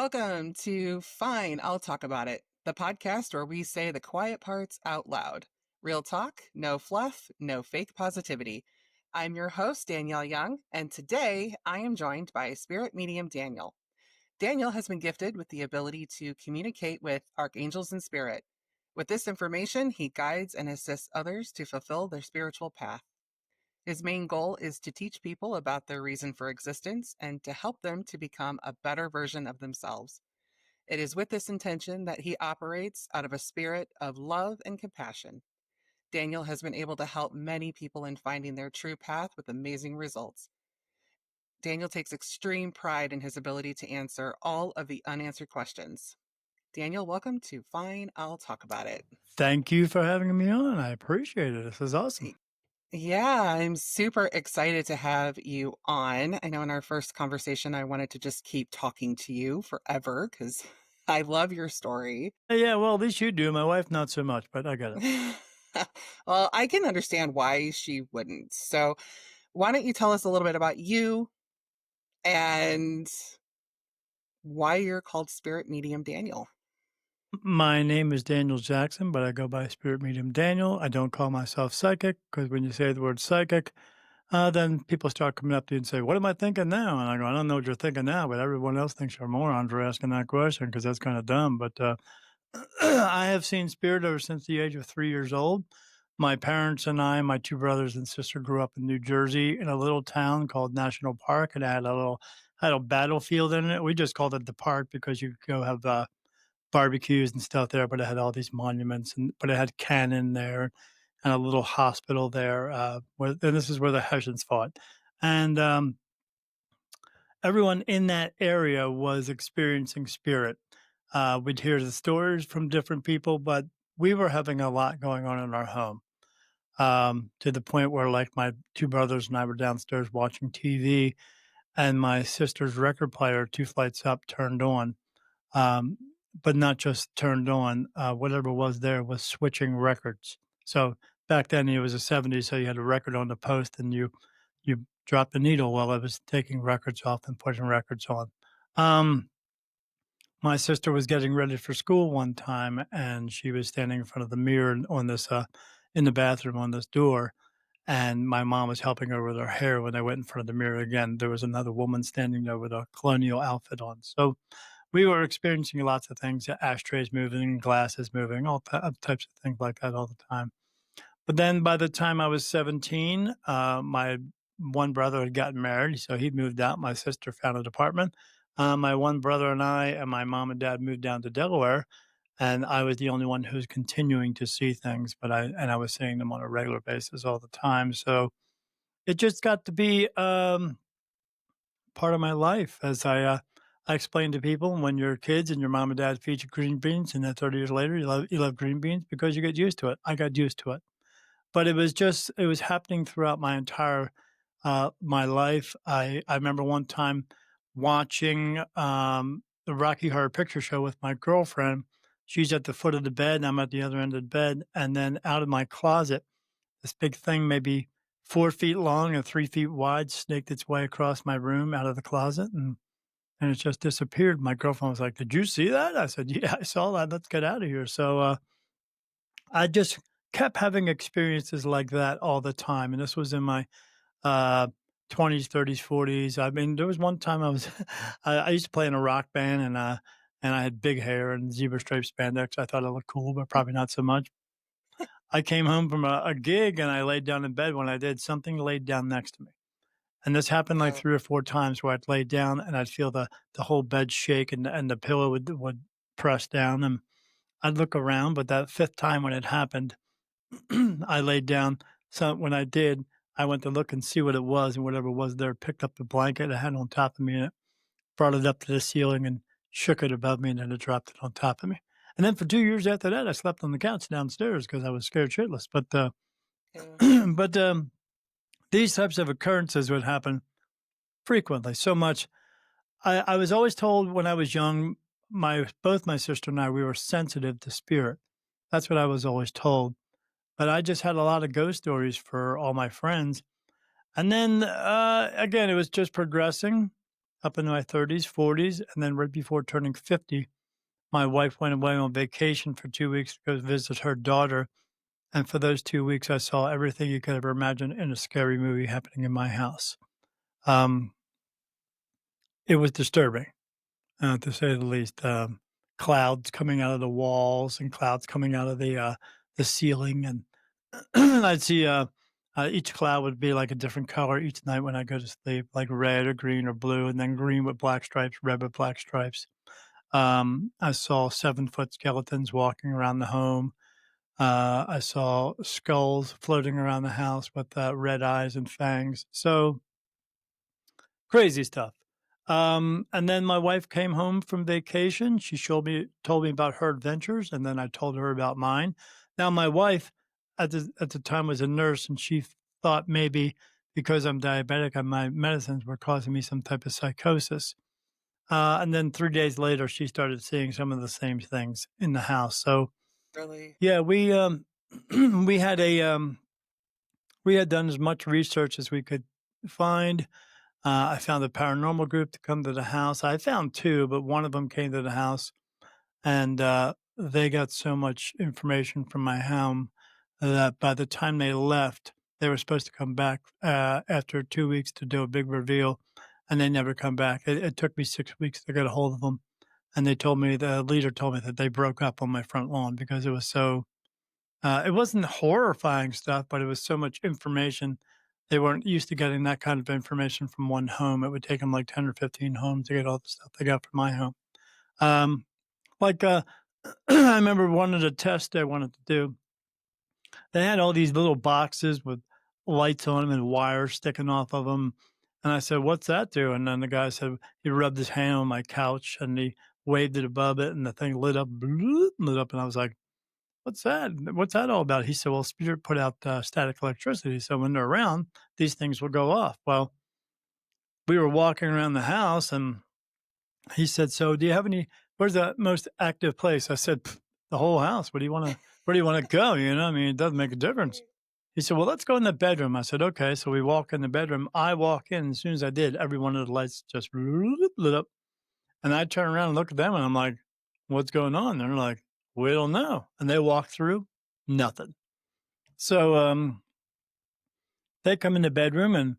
Welcome to Fine, I'll Talk About It, the podcast where we say the quiet parts out loud. Real talk, no fluff, no fake positivity. I'm your host, Danielle Young, and today I am joined by spirit medium Daniel. Daniel has been gifted with the ability to communicate with archangels and spirit. With this information, he guides and assists others to fulfill their spiritual path. His main goal is to teach people about their reason for existence and to help them to become a better version of themselves. It is with this intention that he operates out of a spirit of love and compassion. Daniel has been able to help many people in finding their true path with amazing results. Daniel takes extreme pride in his ability to answer all of the unanswered questions. Daniel, welcome to Fine, I'll Talk About It. Thank you for having me on. I appreciate it. This is awesome. Yeah, I'm super excited to have you on. I know in our first conversation, I wanted to just keep talking to you forever because I love your story. Yeah, well, at least you do. My wife, not so much, but I get it. Well, I can understand why she wouldn't. So, why don't you tell us a little bit about you and why you're called Spirit Medium Daniel? My name is Daniel Jackson, but I go by Spirit Medium Daniel. I don't call myself psychic because when you say the word psychic, then people start coming up to you and say, "What am I thinking now?" And I go, "I don't know what you're thinking now, but everyone else thinks you're a moron for asking that question because that's kind of dumb." But I have seen spirit ever since the age of 3 years old. My parents and I, my two brothers and sister, grew up in New Jersey in a little town called National Park, and it had a battlefield in it. We just called it the park because you could go have barbecues and stuff there, but it had all these monuments, and but it had cannon there and a little hospital there. And this is where the Hessians fought, and everyone in that area was experiencing spirit. We'd hear the stories from different people, but we were having a lot going on in our home, to the point where, like, my two brothers and I were downstairs watching TV, and my sister's record player, two flights up, turned on. Um, but not just turned on, whatever was there was switching records. So back then it was the '70s, so you had a record on the post and you dropped the needle while it was taking records off and putting records on. Um, my sister was getting ready for school one time and she was standing in front of the mirror on this in the bathroom on this door, and my mom was helping her with her hair. When I went in front of the mirror again, there was another woman standing there with a colonial outfit on. So we were experiencing lots of things, ashtrays moving, glasses moving, all types of things like that all the time. But then by the time I was 17, my one brother had gotten married, so he moved out. My sister found an apartment. My one brother and I and my mom and dad moved down to Delaware, and I was the only one who was continuing to see things, but I was seeing them on a regular basis all the time. So it just got to be part of my life. As I explain to people, when you're kids and your mom and dad feed you green beans, and then 30 years later you love green beans because you get used to it. I got used to it, but it was happening throughout my entire my life. I remember one time watching the Rocky Horror Picture Show with my girlfriend. She's at the foot of the bed, and I'm at the other end of the bed, and then out of my closet, this big thing, maybe 4 feet long and 3 feet wide, snaked its way across my room out of the closet, and it just disappeared. My girlfriend was like, "Did you see that?" I said, "Yeah, I saw that. Let's get out of here." So I just kept having experiences like that all the time, and this was in my uh, 20s, 30s, 40s. I mean, there was one time I was I used to play in a rock band, and I had big hair and zebra stripe spandex. I thought I looked cool, but probably not so much. I came home from a gig and I laid down in bed. When I did, something laid down next to me. And this happened like Oh, 3 or 4 times where I'd lay down and I'd feel the whole bed shake and the pillow would press down, and I'd look around, but that 5th time when it happened, I laid down. So when I did, I went to look and see what it was, and whatever was there picked up the blanket I had on top of me, and it brought it up to the ceiling and shook it above me, and then it dropped it on top of me. And then for 2 years after that, I slept on the couch downstairs because I was scared shitless. But, yeah. but, these types of occurrences would happen frequently, so much. I was always told when I was young, my both my sister and I, we were sensitive to spirit. That's what I was always told. But I just had a lot of ghost stories for all my friends. And then again, it was just progressing. up into my 30s, 40s, and then right before turning 50, my wife went away on vacation for 2 weeks to go visit her daughter, and for those 2 weeks, I saw everything you could ever imagine in a scary movie happening in my house. Um, it was disturbing, to say the least. Clouds coming out of the walls and clouds coming out of the ceiling, and I'd see, each cloud would be like a different color each night when I go to sleep, like red or green or blue, and then green with black stripes, red with black stripes. I saw 7-foot skeletons walking around the home. I saw skulls floating around the house with red eyes and fangs. So crazy stuff. And then my wife came home from vacation. She told me about her adventures, and then I told her about mine. Now, my wife at the time was a nurse, and she thought maybe because I'm diabetic, my medicines were causing me some type of psychosis. And then 3 days later, she started seeing some of the same things in the house. So Really? yeah, we we had we had done as much research as we could find. I found a paranormal group to come to the house. I found 2, but one of them came to the house, and, they got so much information from my home that by the time they left, they were supposed to come back, after 2 weeks to do a big reveal, and they never come back. It took me 6 weeks to get a hold of them, and the leader told me that they broke up on my front lawn because it was so it wasn't horrifying stuff, but it was so much information. They weren't used to getting that kind of information from one home. It would take them like 10 or 15 homes to get all the stuff they got from my home. Um, like, I remember one of the tests they wanted to do, they had all these little boxes with lights on them and wires sticking off of them. And I said, "What's that do?" And then the guy said, he rubbed his hand on my couch and he waved it above it, and the thing lit up, bloop, lit up. And I was like, "What's that? What's that all about?" He said, "Well, spirit put out static electricity. So when they're around, these things will go off." Well, we were walking around the house and he said, "So do you have where's the most active place?" I said, "Pff, the whole house. Where do you want to go? I mean, it doesn't make a difference." Right. He said, "Well, let's go in the bedroom." I said, "Okay." So we walk in the bedroom. I walk in. As soon as I did, every one of the lights just lit up. And I turn around and look at them and I'm like, "What's going on?" And they're like, "We don't know." And they walk through, nothing. So, they come in the bedroom and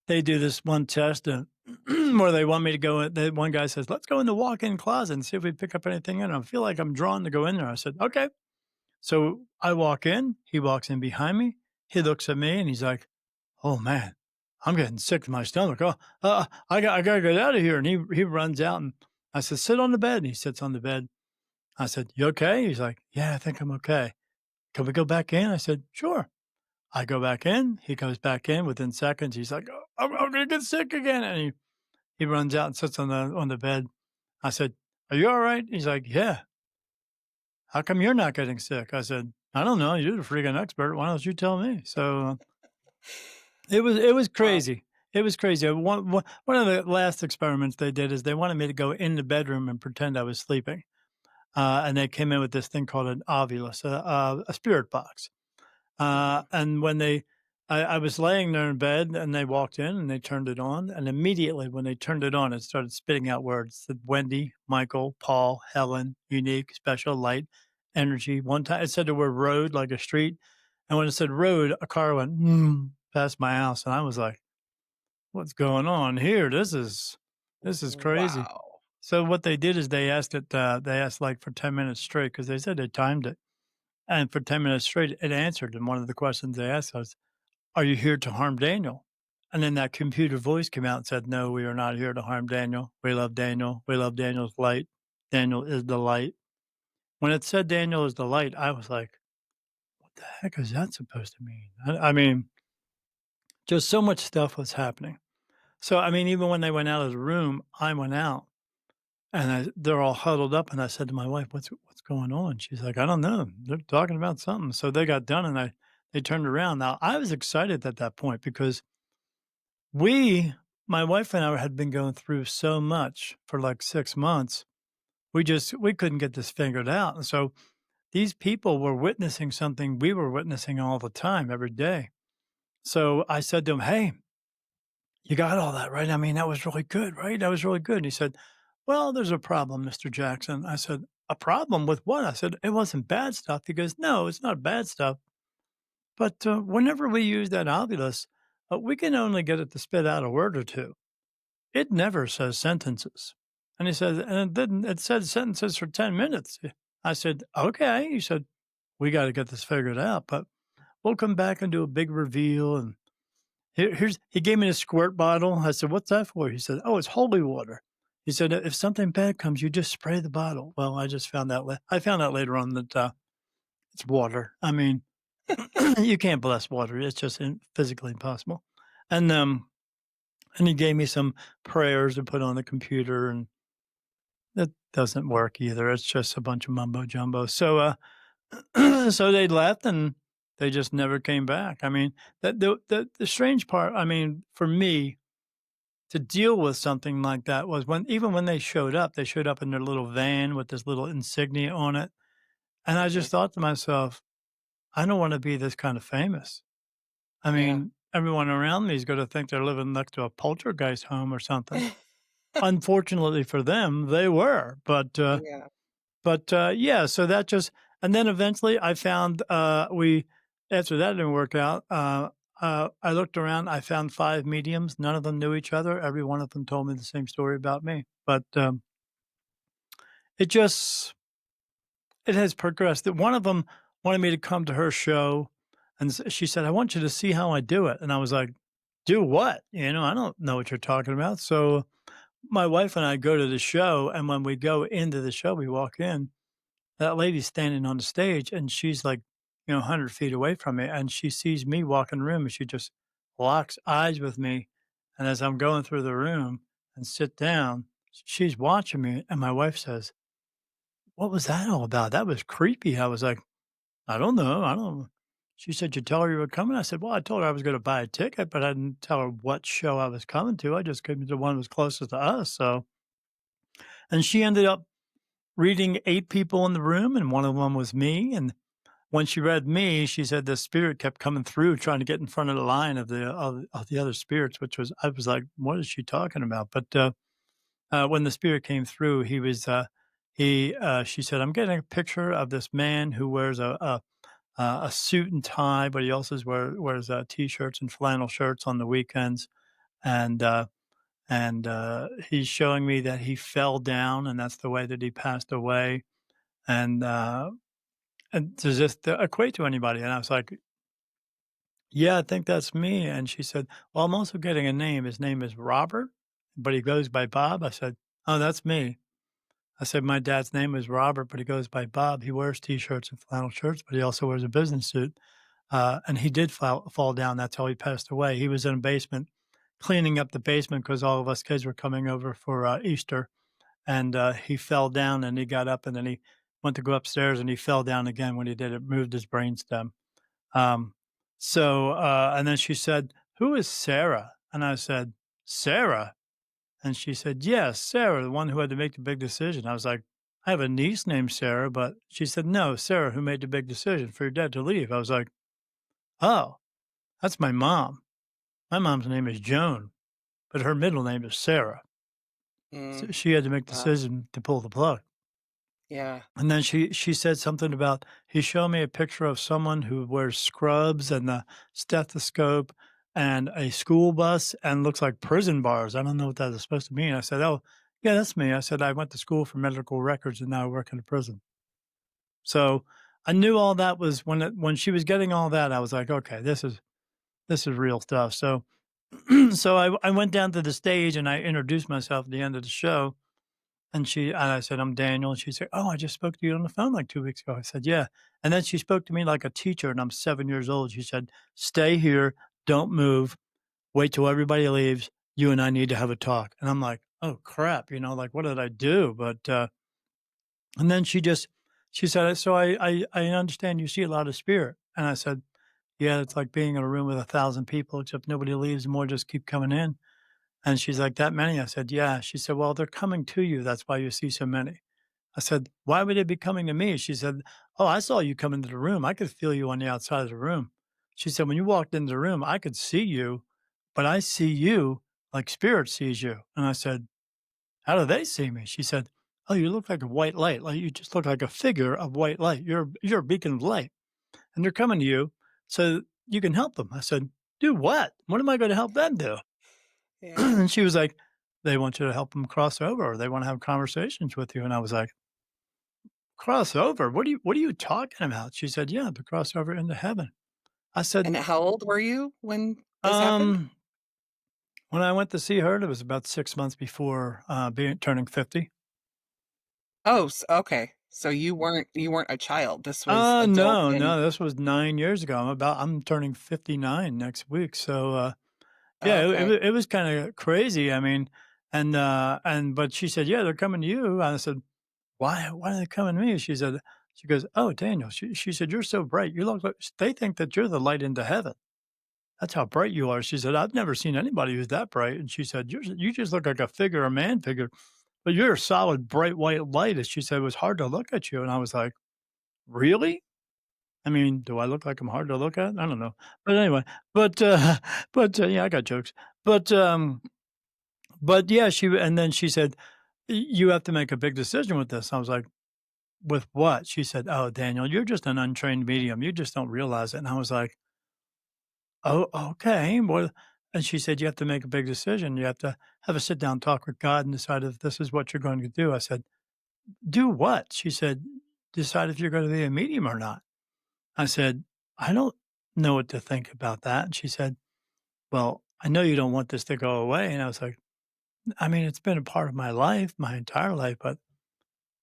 they do this one test, where they want me to go in. One guy says, "Let's go in the walk-in closet and see if we pick up anything in it." I feel like I'm drawn to go in there. I said, "Okay." So I walk in, he walks in behind me, he looks at me and he's like, "Oh man, I'm getting sick to my stomach. Oh, I gotta get out of here." And he runs out and I said, "Sit on the bed." And he sits on the bed. I said, "You okay?" He's like, "Yeah, I think I'm okay." "Can we go back in?" I said, "Sure." I go back in, he goes back in within seconds, he's like, "Oh, I'm gonna get sick again," and he runs out and sits on the bed. I said, "Are you alright?" He's like, "Yeah." "How come you're not getting sick?" I said, "I don't know, you're the freaking expert, why don't you tell me?" So, it was Wow. crazy. It was crazy. One of the last experiments they did is they wanted me to go in the bedroom and pretend I was sleeping, and they came in with this thing called an Ovilus, a spirit box. Mhm. And when I was laying there in bed and they walked in and they turned it on. And immediately when they turned it on, it started spitting out words. It said Wendy, Michael, Paul, Helen, unique, special, light, energy. One time it said the word road, like a street. And when it said road, a car went past my house. And I was like, what's going on here? This is crazy. Wow. So what they did is they asked like for 10 minutes straight because they said they timed it. And for 10 minutes straight, it answered. And one of the questions they asked was, "Are you here to harm Daniel?" And then that computer voice came out and said, "No, we are not here to harm Daniel. We love Daniel. We love Daniel's light. Daniel is the light." When it said Daniel is the light, I was like, what the heck is that supposed to mean? I mean, just so much stuff was happening. So, I mean, even when they went out of the room, I went out and they're all huddled up. And I said to my wife, what's going on? She's like, "I don't know. They're talking about something." So they got done and they turned around. Now, I was excited at that point because We my wife and I had been going through so much for like 6 months. We couldn't get this figured out, and so these people were witnessing something we were witnessing all the time, every day. So I said to him, "Hey, you got all that, right? I mean, that was really good, right? That was really good." And he said, "Well, there's a problem, Mr. Jackson." I said, "A problem with what?" I said, "It wasn't bad stuff." He goes, "No, it's not bad stuff. But whenever we use that ovulus, we can only get it to spit out a word or two. It never says sentences." And he said, "And it didn't, it said sentences for 10 minutes." I said, "Okay." He said, "We got to get this figured out, but we'll come back and do a big reveal." And he gave me a squirt bottle. I said, "What's that for?" He said, "Oh, it's holy water." He said, "If something bad comes, you just spray the bottle." Well, I just found out, I found out later on that it's water. I mean, you can't bless water. It's just physically impossible. And, um, and he gave me some prayers to put on the computer, and that doesn't work either. It's just a bunch of mumbo jumbo. So they left and they just never came back. I mean, the strange part, I mean, for me to deal with something like that was when, even when they showed up in their little van with this little insignia on it. And I Mhm. just thought to myself, I don't want to be this kind of famous. I Yeah. mean, everyone around me is going to think they're living next to a poltergeist home or something. Unfortunately for them, they were, Yeah. yeah, so that just, and then eventually I found, we after that didn't work out, I looked around, I found 5 mediums, none of them knew each other, every one of them told me the same story about me, but, it just it has progressed. That one of them wanted me to come to her show, and she said, "I want you to see how I do it," and I was like, "Do what?" You know, "I don't know what you're talking about." So, my wife and I go to the show, and when we go into the show, we walk in, that lady's standing on the stage, and she's like, 100 feet away from me, and she sees me walk in the room, and she just locks eyes with me, and as I'm going through the room and sit down, she's watching me, and my wife says, "What was that all about? That was creepy." I was like, "I don't know, I don't." She said, "You tell her you were coming?" I said, "Well, I told her I was gonna buy a ticket, but I didn't tell her what show I was coming to. I just came to the one that was closest to us." So, and she ended up reading 8 people in the room, and one of them was me, and when she read me, she said the spirit kept coming through trying to get in front of the line of the other spirits, which was, I was like, "What is she talking about?" But, when the spirit came through, she said, "I'm getting a picture of this man who wears a suit and tie, but he also wears t-shirts and flannel shirts on the weekends, and he's showing me that he fell down, and that's the way that he passed away, and does this equate to anybody?" And I was like, "Yeah, I think that's me." And she said, "Well, I'm also getting a name. His name is Robert, but he goes by Bob." I said, "Oh, that's me." I said, "My dad's name is Robert, but he goes by Bob. He wears t-shirts and flannel shirts, but he also wears a business suit." And he did fall down. That's how he passed away. He was in a basement cleaning up the basement because all of us kids were coming over for Easter. And he fell down and he got up and then he went to go upstairs and he fell down again. When he did, it moved his brainstem. Um, and then she said, "Who is Sarah?" And I said, "Sarah?" And she said, "Yes, Sarah, the one who had to make the big decision." I was like, "I have a niece named Sarah," but she said, "No, Sarah, who made the big decision for your dad to leave." I was like, "Oh, that's my mom. My mom's name is Joan, but her middle name is Sarah." So Mm. she had to make the Wow. decision to pull the plug. Yeah. And then she said something about, he showed me a picture of someone who wears scrubs and a stethoscope and a school bus and looks like prison bars. I don't know what that is supposed to mean. I said, "Oh, yeah, that's me." I said, "I went to school for medical records and now I work in a prison." So I knew all that was when she was getting all that, I was like, "Okay, this is real stuff." So so I went down to the stage and I introduced myself at the end of the show. And I said, "I'm Daniel." And she said, "Oh, I just spoke to you on the phone like 2 weeks ago." I said, "Yeah." And then she spoke to me like a teacher, and I'm 7 years old. She said, "Stay here, don't move, wait till everybody leaves. You and I need to have a talk." And I'm like, "Oh, crap," like, what did I do? But, and then she said, "So I understand you see a lot of spirit." And I said, "Yeah, it's like being in a room with 1,000 people, except nobody leaves, more just keep coming in." And she's like, "That many?" I said, "Yeah." She said, "Well, they're coming to you. That's why you see so many." I said, "Why would they be coming to me?" She said, "Oh, I saw you come into the room. I could feel you on the outside of the room." She said, "When you walked into the room, I could see you, but I see you like spirit sees you. And I said, how do they see me? She said, oh, you look like a white light. Like you just look like a figure of white light. You're a beacon of light and they're coming to you so you can help them. I said, do what? What am I going to help them do? Yeah. And she was like, they want you to help them cross over or they want to have conversations with you. And I was like, cross over? What are you talking about? She said, yeah, to cross over into heaven. I said, And how old were you when this happened? um, when I went to see her, it was about 6 months before being turning 50. Oh, okay. So you weren't a child. This was adult No, and no, this was 9 years ago. I'm turning 59 next week. So, yeah, okay. it was kinda crazy, I mean, and but she said, "Yeah, they're coming to you." And I said, Why are they coming to me?" She goes, "Oh, Daniel," she said, "You're so bright. You look like" they think that you're the light into heaven. That's how bright you are. She said, "I've never seen anybody who's that bright." And she said, You just look like a figure, a man figure, but you're a solid bright white light." And she said, "It was hard to look at you." And I was like, "Really?" I mean, do I look like I'm hard to look at? I don't know. But anyway, but, yeah, I got jokes. But, um but yeah, and then she said, You have to make a big decision with this." I was like, "With what?" She said, "Oh, Daniel, you're just an untrained medium. You just don't realize it." And I was like, "Oh, okay. Well," and she said, "You have to make a big decision. You have to have a sit down talk with God and decide if this is what you're going to do." I said, "Do what?" She said, "Decide if you're going to be a medium or not." I said, "I don't know what to think about that." And she said, "Well, I know you don't want this to go away." And I was like, "I mean, it's been a part of my life, my entire life, but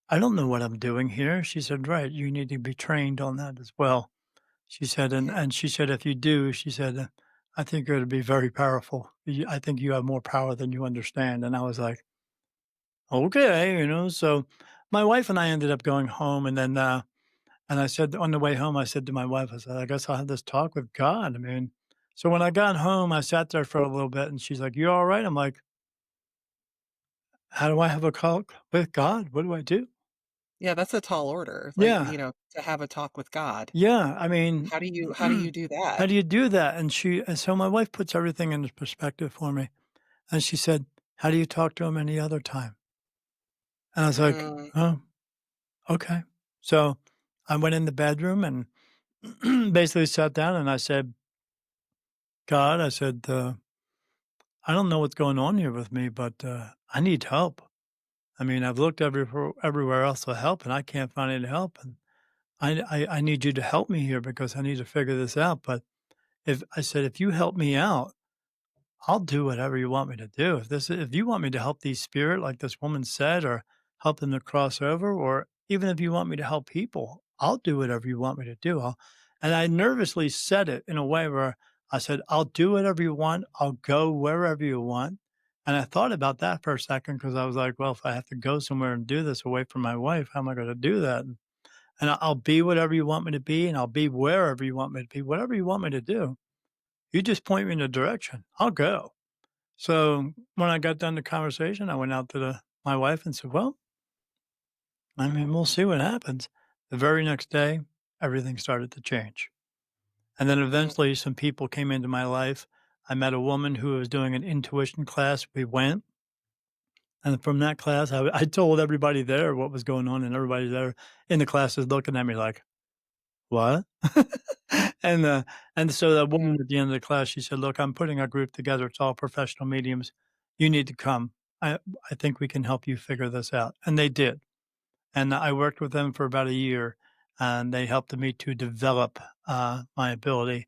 I don't know what I'm doing here." She said, "Right, you need to be trained on that as well." She said, Yeah. and she said, "If you do," she said, "I think you're gonna be very powerful. I think you have more power than you understand." And I was like, "Okay," so my wife and I ended up going home, and then, and I said on the way home, I said to my wife, I said, "I guess I'll have this talk with God." I mean, so when I got home, I sat there for a little bit, and she's like, "You all right?" I'm like, "How do I have a talk with God? What do I do?" Yeah, that's a tall order, like, Yeah. to have a talk with God. Yeah, I mean, How do you do how that? do you do that? And so my wife puts everything into perspective for me, and she said, "How do you talk to him any other time?" And I was like, Mm, "Oh, okay." So I went in the bedroom and basically sat down and I said, "God," I said, "I don't know what's going on here with me, but I need help. I mean, I've looked everywhere else for help, and I can't find any help, and I need you to help me here because I need to figure this out. But if I said, if you help me out, I'll do whatever you want me to do. If you want me to help these spirit, like this woman said, or help them to cross over, or even if you want me to help people, I'll do whatever you want me to do." And I nervously said it in a way where I said, "I'll do whatever you want. I'll go wherever you want." And I thought about that for a second because I was like, well, if I have to go somewhere and do this away from my wife, how am I going to do that? And I'll be whatever you want me to be, and I'll be wherever you want me to be, whatever you want me to do. You just point me in a direction. I'll go. So when I got done the conversation, I went out to my wife and said, "Well, I mean, we'll see what happens." The very next day, everything started to change. And then mm, eventually, some people came into my life. I met a woman who was doing an intuition class. We went. And from that class, I told everybody there what was going on, and everybody there in the class is looking at me like, "What?" And, and so the mm, woman at the end of the class, she said, "Look, I'm putting a group together. It's all professional mediums. You need to come. I think we can help you figure this out." And they did. And I worked with them for about a year, and they helped me to develop, my ability.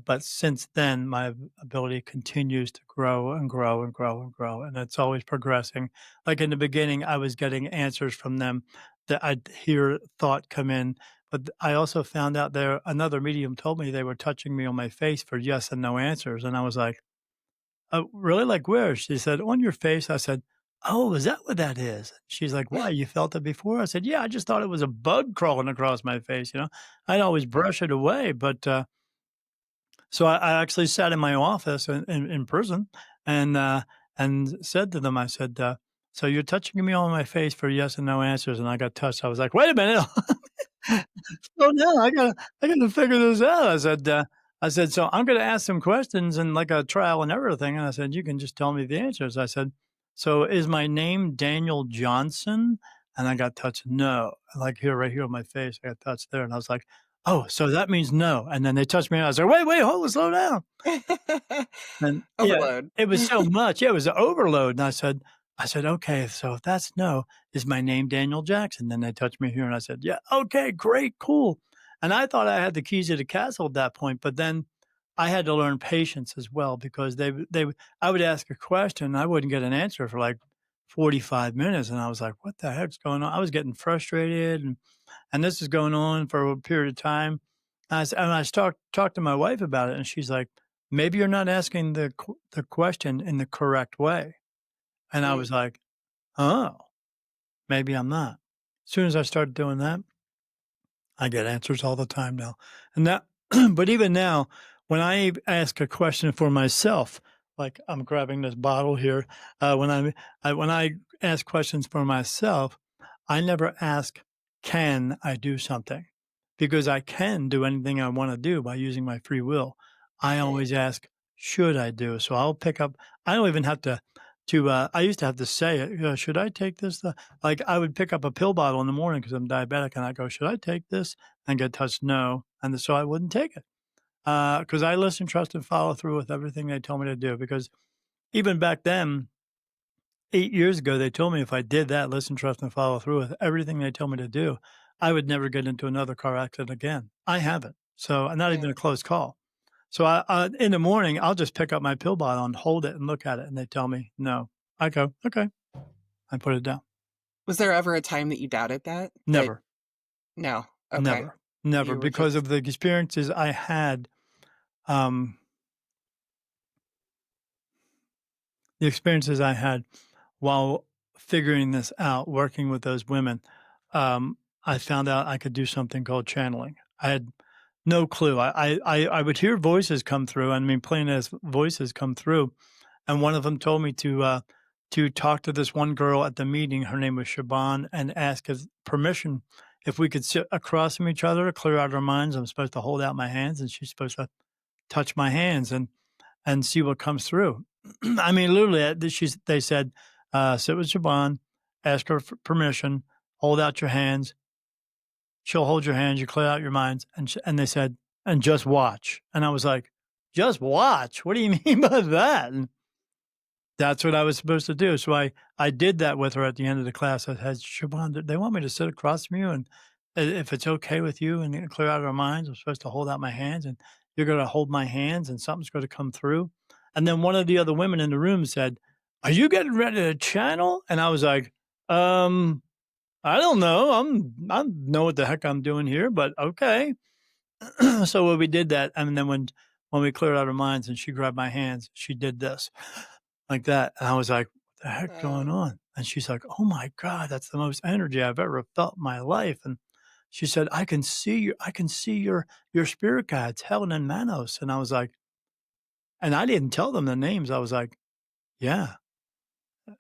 But since then, my ability continues to grow and grow and grow and grow, and it's always progressing. Like in the beginning, I was getting answers from them that I'd hear thought come in, but I also found out there another medium told me they were touching me on my face for yes and no answers, and I was like, "Oh, really? Like where?" She said, "On your face." I said, "Oh, is that what that is?" She's like, "Why? You felt it before?" I said, "Yeah, I just thought it was a bug crawling across my face. I'd always brush it away, but, so I actually sat in my office in prison and, and said to them, I said, "So you're touching me on my face for yes and no answers," and I got touched. I was like, "Wait a minute. Slow down. I gotta figure this out." I said, "So I'm gonna ask some questions and like a trial and error thing." And I said, "You can just tell me the answers." I said, "So is my name Daniel Johnson?" And I got touched, "No." Like here, right here on my face, I got touched there. And I was like, "Oh, so that means no." And then they touched me. And I was like, "Wait, wait, hold on, slow down." And yeah, Overload. it was so much. Yeah, it was an overload. And I said, "Okay, so if that's no, is my name Daniel Jackson?" Then they touched me here and I said, "Yeah, okay, great, cool." And I thought I had the keys to the castle at that point, but then I had to learn patience as well because I would ask a question and I wouldn't get an answer for like 45 minutes. And I was like, what the heck's going on? I was getting frustrated and this is going on for a period of time. And I talked to my wife about it, and she's like, "Maybe you're not asking the question in the correct way." And I Mm, was like, "Oh, maybe I'm not." As soon as I started doing that, I get answers all the time now. And that, but even now, when I ask a question for myself, like I'm grabbing this bottle here, when I ask questions for myself, I never ask, "Can I do something?" Because I can do anything I want to do by using my free will. I right. always ask, "Should I do?" So I'll pick up. I don't even have to. I used to have to say it. Should I take this? Like I would pick up a pill bottle in the morning because I'm diabetic, and I go, "Should I take this?" And get touched no, and so I wouldn't take it because I listen, trust, and follow through with everything they tell me to do. Because even back then, 8 years ago, they told me if I did that, listen, trust, and follow through with everything they tell me to do, I would never get into another car accident again. I haven't, so not even a Right. close call. So in the morning, I'll just pick up my pill bottle and hold it and look at it, and they tell me no. I go okay. I put it down. Was there ever a time that you doubted that? That Never, no. Okay. never, never, You were because just of the experiences I had. Um, the experiences I had while figuring this out, working with those women, I found out I could do something called channeling. I had no clue. I would hear voices come through. I mean, plain as voices come through, and one of them told me to talk to this one girl at the meeting. Her name was Shaban, and ask his permission if we could sit across from each other, clear out our minds. I'm supposed to hold out my hands, and she's supposed to touch my hands and see what comes through. I mean, literally, they said, sit with Shaban, ask her for permission, hold out your hands. She'll hold your hands, you clear out your minds. And they said, and just watch. And I was like, just watch? What do you mean by that? And that's what I was supposed to do. So I did that with her at the end of the class. I said, Siobhan, they want me to sit across from you, and if it's okay with you and clear out our minds, I'm supposed to hold out my hands, and you're going to hold my hands, and something's going to come through. And then one of the other women in the room said, "Are you getting ready to channel?" And I was like, um, I don't know. I don't know what the heck I'm doing here, but okay. So when we did that, and then when we cleared out our minds and she grabbed my hands, she did this like that. And I was like, what the heck going oh, on? And she's like, oh my God, that's the most energy I've ever felt in my life. And she said, I can see your spirit guides, Helen and Manos. And I was like, and I didn't tell them the names. I was like, yeah,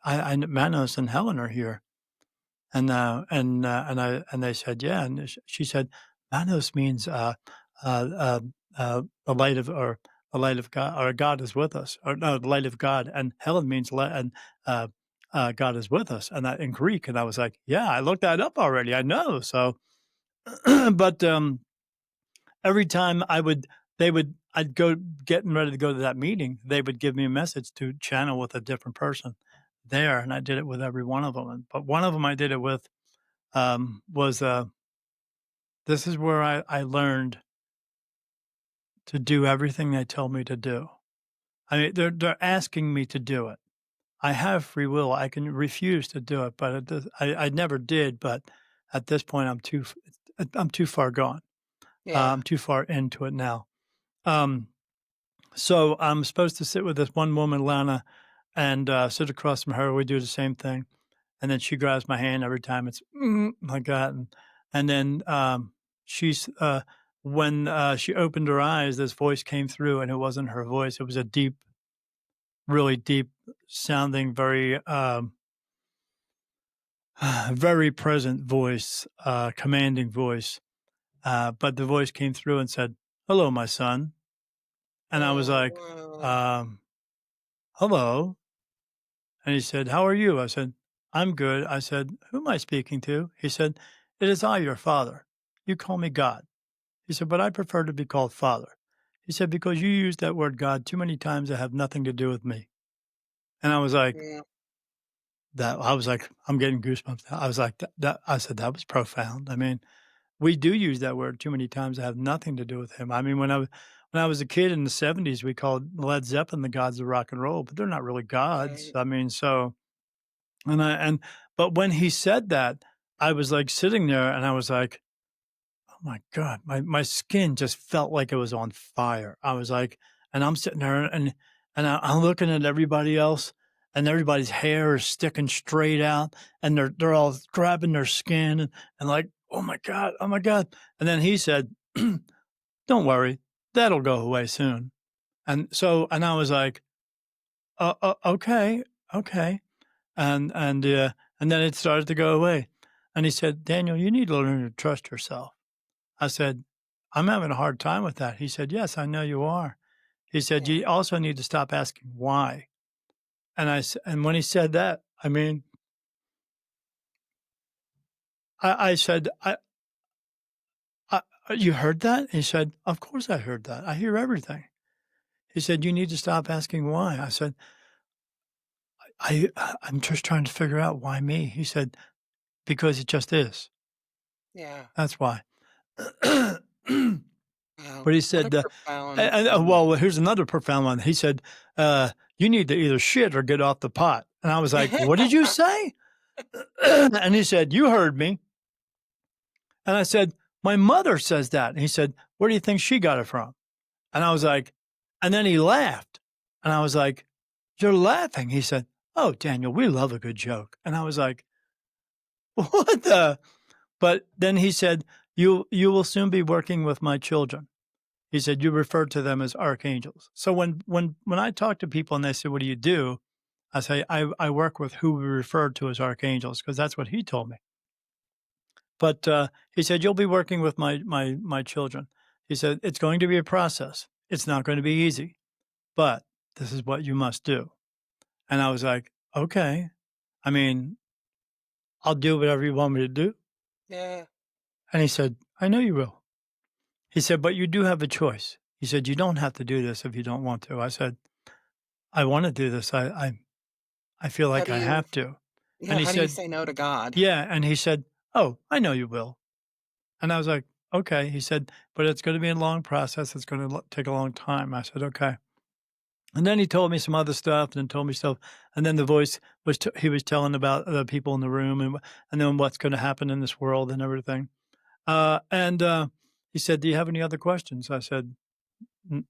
Manos and Helen are here. And they said, "Yeah," and she said, "Manos means, the light of or the light of God or God is with us," or no, the light of God, and Helen means uh, God is with us, and that in Greek, and I was like, "Yeah, I looked that up already, I know." So, but, every time I'd go getting ready to go to that meeting, they would give me a message to channel with a different person there, and I did it with every one of them, but one of them I did it with was this is where I learned to do everything they tell me to do. I mean, they're asking me to do it. I have free will. I can refuse to do it, but I never did. But at this point, I'm too far gone. yeah. I'm too far into it now. Um, so I'm supposed to sit with this one woman, Lana, and sit across from her. We do the same thing. And then she grabs my hand every time it's like that, and then she's when she opened her eyes, this voice came through, and it wasn't her voice. It was a deep, really deep sounding, very very present voice, commanding voice. But the voice came through and said, "Hello, my son." And I was Oh, like, whoa. um, "Hello." And he said, "How are you?" I said, "I'm good." I said, "Who am I speaking to?" He said, "It is I, your father. You call me God." He said, "But I prefer to be called Father." He said, "Because you use that word God too many times that have nothing to do with me." And I was like, Yeah, I'm getting goosebumps now. I was like, that I said, "That was profound." I mean, we do use that word too many times that have nothing to do with him. I mean, when I was a kid in the '70s, we called Led Zeppelin the gods of rock and roll, but they're not really gods. right. I mean, so and but when he said that, I was, like, sitting there and I was like, "Oh my god." My skin just felt like it was on fire. I was like and I'm sitting there and I'm looking at everybody else, and everybody's hair is sticking straight out, and they're all grabbing their skin and like, "Oh my god, oh my god." And then he said, "Don't worry, that'll go away soon." And I was like, Okay, okay." And then it started to go away. And he said, "Daniel, you need to learn to trust yourself." I said, "I'm having a hard time with that." He said, "Yes, I know you are." He said, Yeah, "You also need to stop asking why." And when he said that, I mean, I said, I you heard that?" He said, "Of course I heard that. I hear everything." He said, "You need to stop asking why." I said, I'm just trying to figure out why me." He said, "Because it just is. yeah. That's why." Wow, But he what a said, profound comment. here's another profound one. He said, "You need to either shit or get off the pot." And I was like, "What did you say?" And he said, "You heard me." And I said, "My mother says that." And he said, "Where do you think she got it from?" And I was like and then he laughed. And I was like, "You're laughing." He said, "Oh, Daniel, we love a good joke." And I was like, "What the?" But then he said, You will soon be working with my children." He said, "You refer to them as archangels." So when I talk to people and they say, "What do you do?" I say, I work with who we refer to as archangels because that's what he told me. But, he said, "You'll be working with my children." He said, "It's going to be a process. It's not going to be easy, but this is what you must do." And I was like, "Okay. I mean, I'll do whatever you want me to do." Yeah, And he said, "I know you will." He said, "But you do have a choice." He said, "You don't have to do this if you don't want to." I said, "I wanna do this. I feel how like do I you have to." And yeah, he how do you said, say no to God? "Yeah." And he said, "Oh, I know you will." And I was like, "Okay." He said, "But it's gonna be a long process. It's gonna take a long time." I said, "Okay." And then he told me some other stuff and then told me stuff. And then the voice was he was telling about the people in the room and then what's gonna happen in this world and everything. He said, "Do you have any other questions?" I said, "N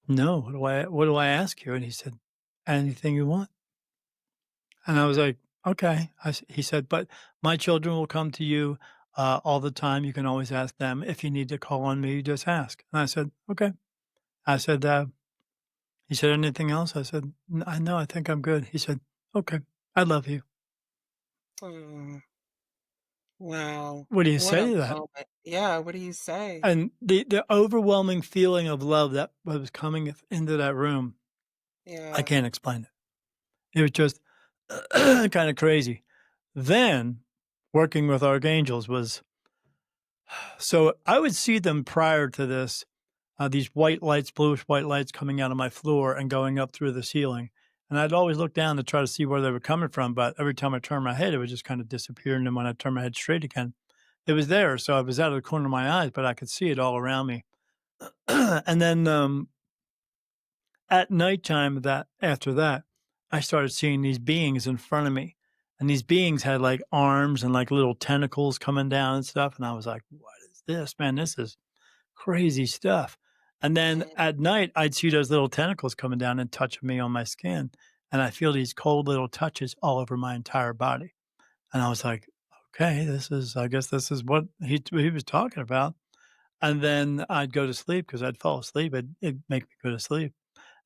no. What do I ask you?" And he said, "Anything you want." And I was like, "Okay." He said, "But my children will come to you, all the time. You can always ask them. If you need to call on me, just ask." And I said, "Okay." I said, he said, "Anything else?" I said, I know. I think I'm good." He said, "Okay. I love you." Mm, wow, What do you what say a to that? moment. Yeah, what do you say? And the overwhelming feeling of love that was coming into that room, I Yeah, can't explain it. It was just kinda crazy. Then, working with archangels was so I would see them prior to this, these white lights, bluish white lights coming out of my floor and going up through the ceiling, and I'd always look down to try to see where they were coming from, but every time I turned my head, it would just kinda disappear, and then when I turned my head straight again, it was there, so it was out of the corner of my eyes, but I could see it all around me. And then, at nighttime that after that, I started seeing these beings in front of me, and these beings had, like, arms and, like, little tentacles coming down and stuff, and I was like, "What is this, man? This is crazy stuff." And then mm, at night, I'd see those little tentacles coming down and touching me on my skin, and I feel these cold little touches all over my entire body, and I was like, "Okay, I guess this is what he was talking about." And then I'd go to sleep because 'cause I'd fall asleep, it'd make me go to sleep.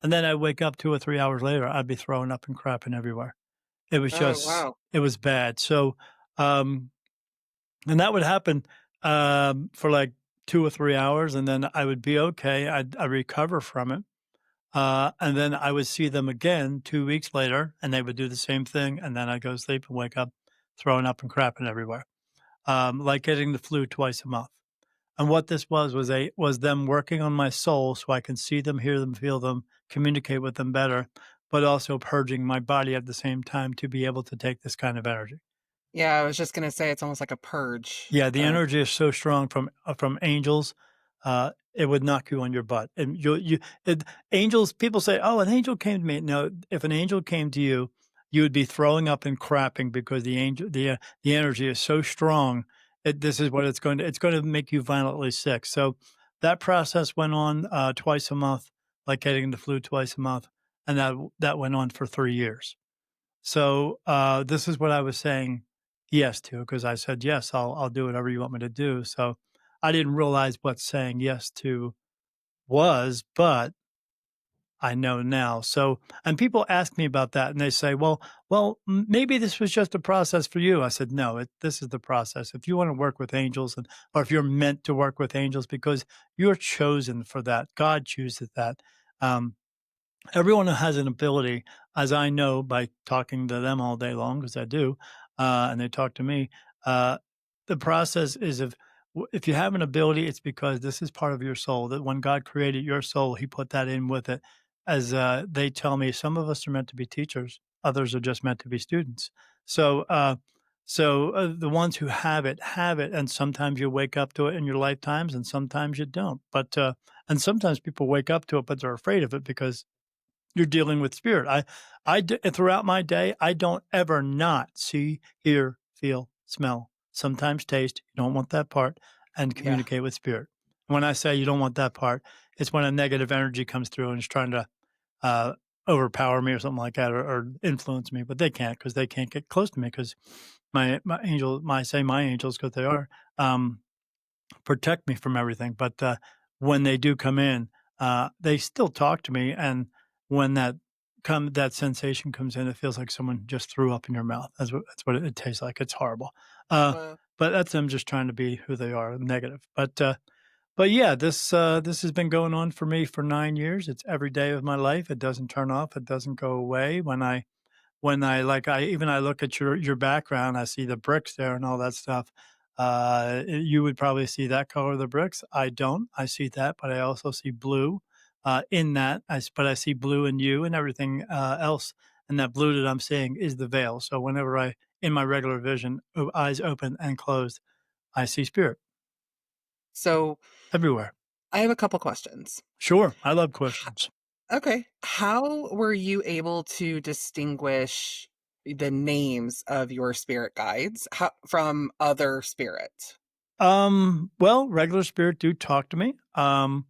And then I'd wake up 2 or 3 hours later, I'd be throwing up and crapping everywhere. oh, wow, It was bad. So, and that would happen, for, like, 2 or 3 hours, and then I would be okay. I'd recover from it. And then I would see them again 2 weeks later, and they would do the same thing, and then I'd go to sleep and wake up throwing up and crapping everywhere, like getting the flu twice a month. And what this was them working on my soul so I can see them, hear them, feel them, communicate with them better, but also purging my body at the same time to be able to take this kind of energy. Yeah, I was just gonna say it's almost like a purge Yeah, the of energy is so strong from angels, it would knock you on your butt, and you it angels people say, "Oh, an angel came to me." No, if an angel came to you, you would be throwing up and crapping because the energy is so strong. This is what it's going to make you violently sick. So that process went on twice a month, like getting the flu twice a month, and that went on for 3 years. So, this is what I was saying yes to because I said, "Yes, I'll do whatever you want me to do." So, I didn't realize what saying yes to was, but I know now. So and people ask me about that, and they say, maybe this was just a process for you." I said, "No, this is the process. If you wanna work with angels or if you're meant to work with angels because you're chosen for that, God chooses that." Um Everyone has an ability, as I know by talking to them all day long, because I do, and they talk to me. Uh, the process is if you have an ability, it's because this is part of your soul. That when God created your soul, He put that in with it. As they tell me, some of us are meant to be teachers, others are just meant to be students. So, the ones who have it, and sometimes you wake up to it in your lifetimes, and sometimes you don't. And sometimes people wake up to it, but they're afraid of it because you're dealing with spirit. Throughout my day, I don't ever not see, hear, feel, smell, sometimes taste. You don't want that part, and yeah. communicate with spirit. When I say you don't want that part, it's when a negative energy comes through and is trying to uh, overpower me or something like that, or influence me. But they can't because they can't get close to me because my angel, my say my angels because they are. Um, Protect me from everything. But when they do come in, they still talk to me, and when that sensation comes in, it feels like someone just threw up in your mouth. That's what it tastes like. It's horrible. Uh, Well, but that's them just trying to be who they are, negative. But yeah, this has been going on for me for 9 years. It's every day of my life. It doesn't turn off. It doesn't go away. I look at your background, I see the bricks there and all that stuff. You would probably see that color of the bricks. I don't. I see that, but I also see blue in that. But I see blue in you and everything else. And that blue that I'm seeing is the veil. So whenever in my regular vision, eyes open and closed, I see spirit so everywhere. I have a couple questions. Sure, I love questions. Okay. How were you able to distinguish the names of your spirit guides from other spirits? Well, regular spirit do talk to me. I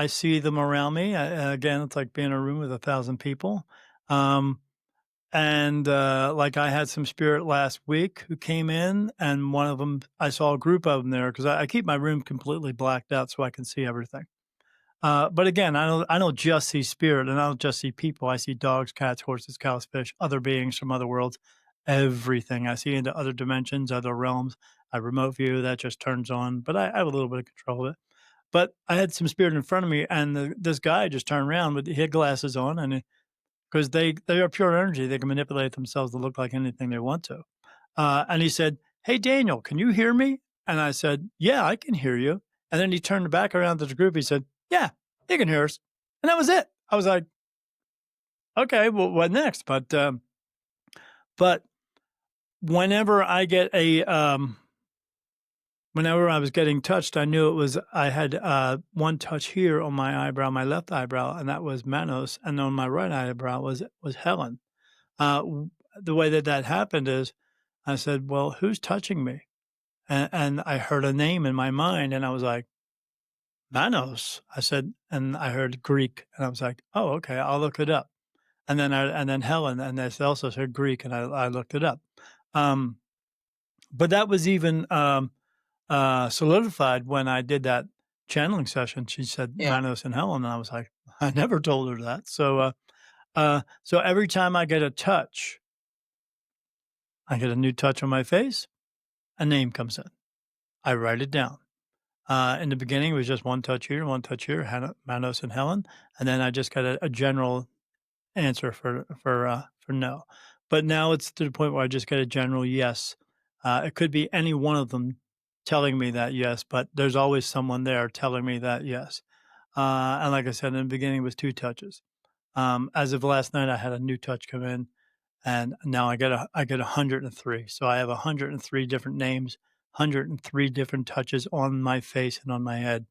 see them around me. Again, it's like being in a room with 1,000 people. Um, like I had some spirit last week who came in, and one of them, I saw a group of them there because I keep my room completely blacked out so I can see everything. But again, I don't just see spirit, and I don't just see people. I see dogs, cats, horses, cows, fish, other beings from other worlds, everything. I see into other dimensions, other realms. I remote view that just turns on, but I have a little bit of control of it. But I had some spirit in front of me, and this guy just turned around with he had glasses on, and because they are pure energy, they can manipulate themselves to look like anything they want to. And he said, "Hey, Daniel, can you hear me?" And I said, "Yeah, I can hear you." And then he turned back around to the group. He said, "Yeah, you can hear us." And that was it. I was like, "Okay, well, what next?" But whenever I get whenever I was getting touched, I knew it was I had one touch here on my eyebrow, my left eyebrow, and that was Manos, and on my right eyebrow was Helen. The way that happened is I said, "Well, who's touching me?" And I heard a name in my mind, and I was like, "Manos." I said, and I heard Greek, and I was like, "Oh, okay, I'll look it up." And then Helen, and they also said Greek, and I looked it up. Um, but that was even solidified when I did that channeling session. She said Yeah. Manos and Helen, and I was like, I never told her that. So every time I get a touch, I get a new touch on my face, a name comes in. I write it down. In the beginning, it was just one touch here, Hannah, Manos, and Helen, and then I just got a general answer for no. But now it's to the point where I just get a general yes. It could be any one of them telling me that yes, but there's always someone there telling me that yes. And like I said in the beginning, it was 2 touches. As of last night, I had a new touch come in, and now I get 103. So I have 103 different names, 103 different touches on my face and on my head.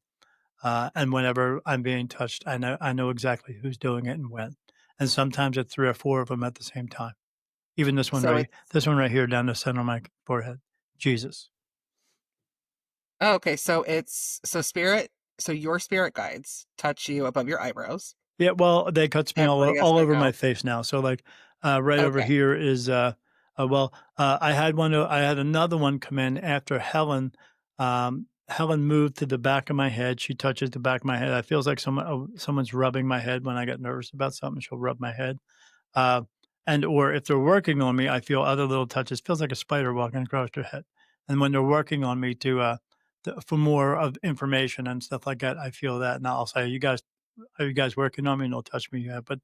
And whenever I'm being touched, I know exactly who's doing it and when. And sometimes it's 3 or 4 of them at the same time. Even So it's this one right here down the center of my forehead. Jesus. oh, okay, so it's so your spirit guides touch you above your eyebrows. Yeah, well, they cuts me Everybody else all let over my go. face now. So, like, right over Okay, here is, I had another one come in after Helen. Helen moved to the back of my head. She touches the back of my head. It feels like someone's rubbing my head when I get nervous about something. She'll rub my head. Uh, and or if they're working on me, I feel other little touches. Feels like a spider walking across your head. And when they're working on me for more of information and stuff like that, I feel that. And I'll say, are you guys working on me? No, touch me yet. But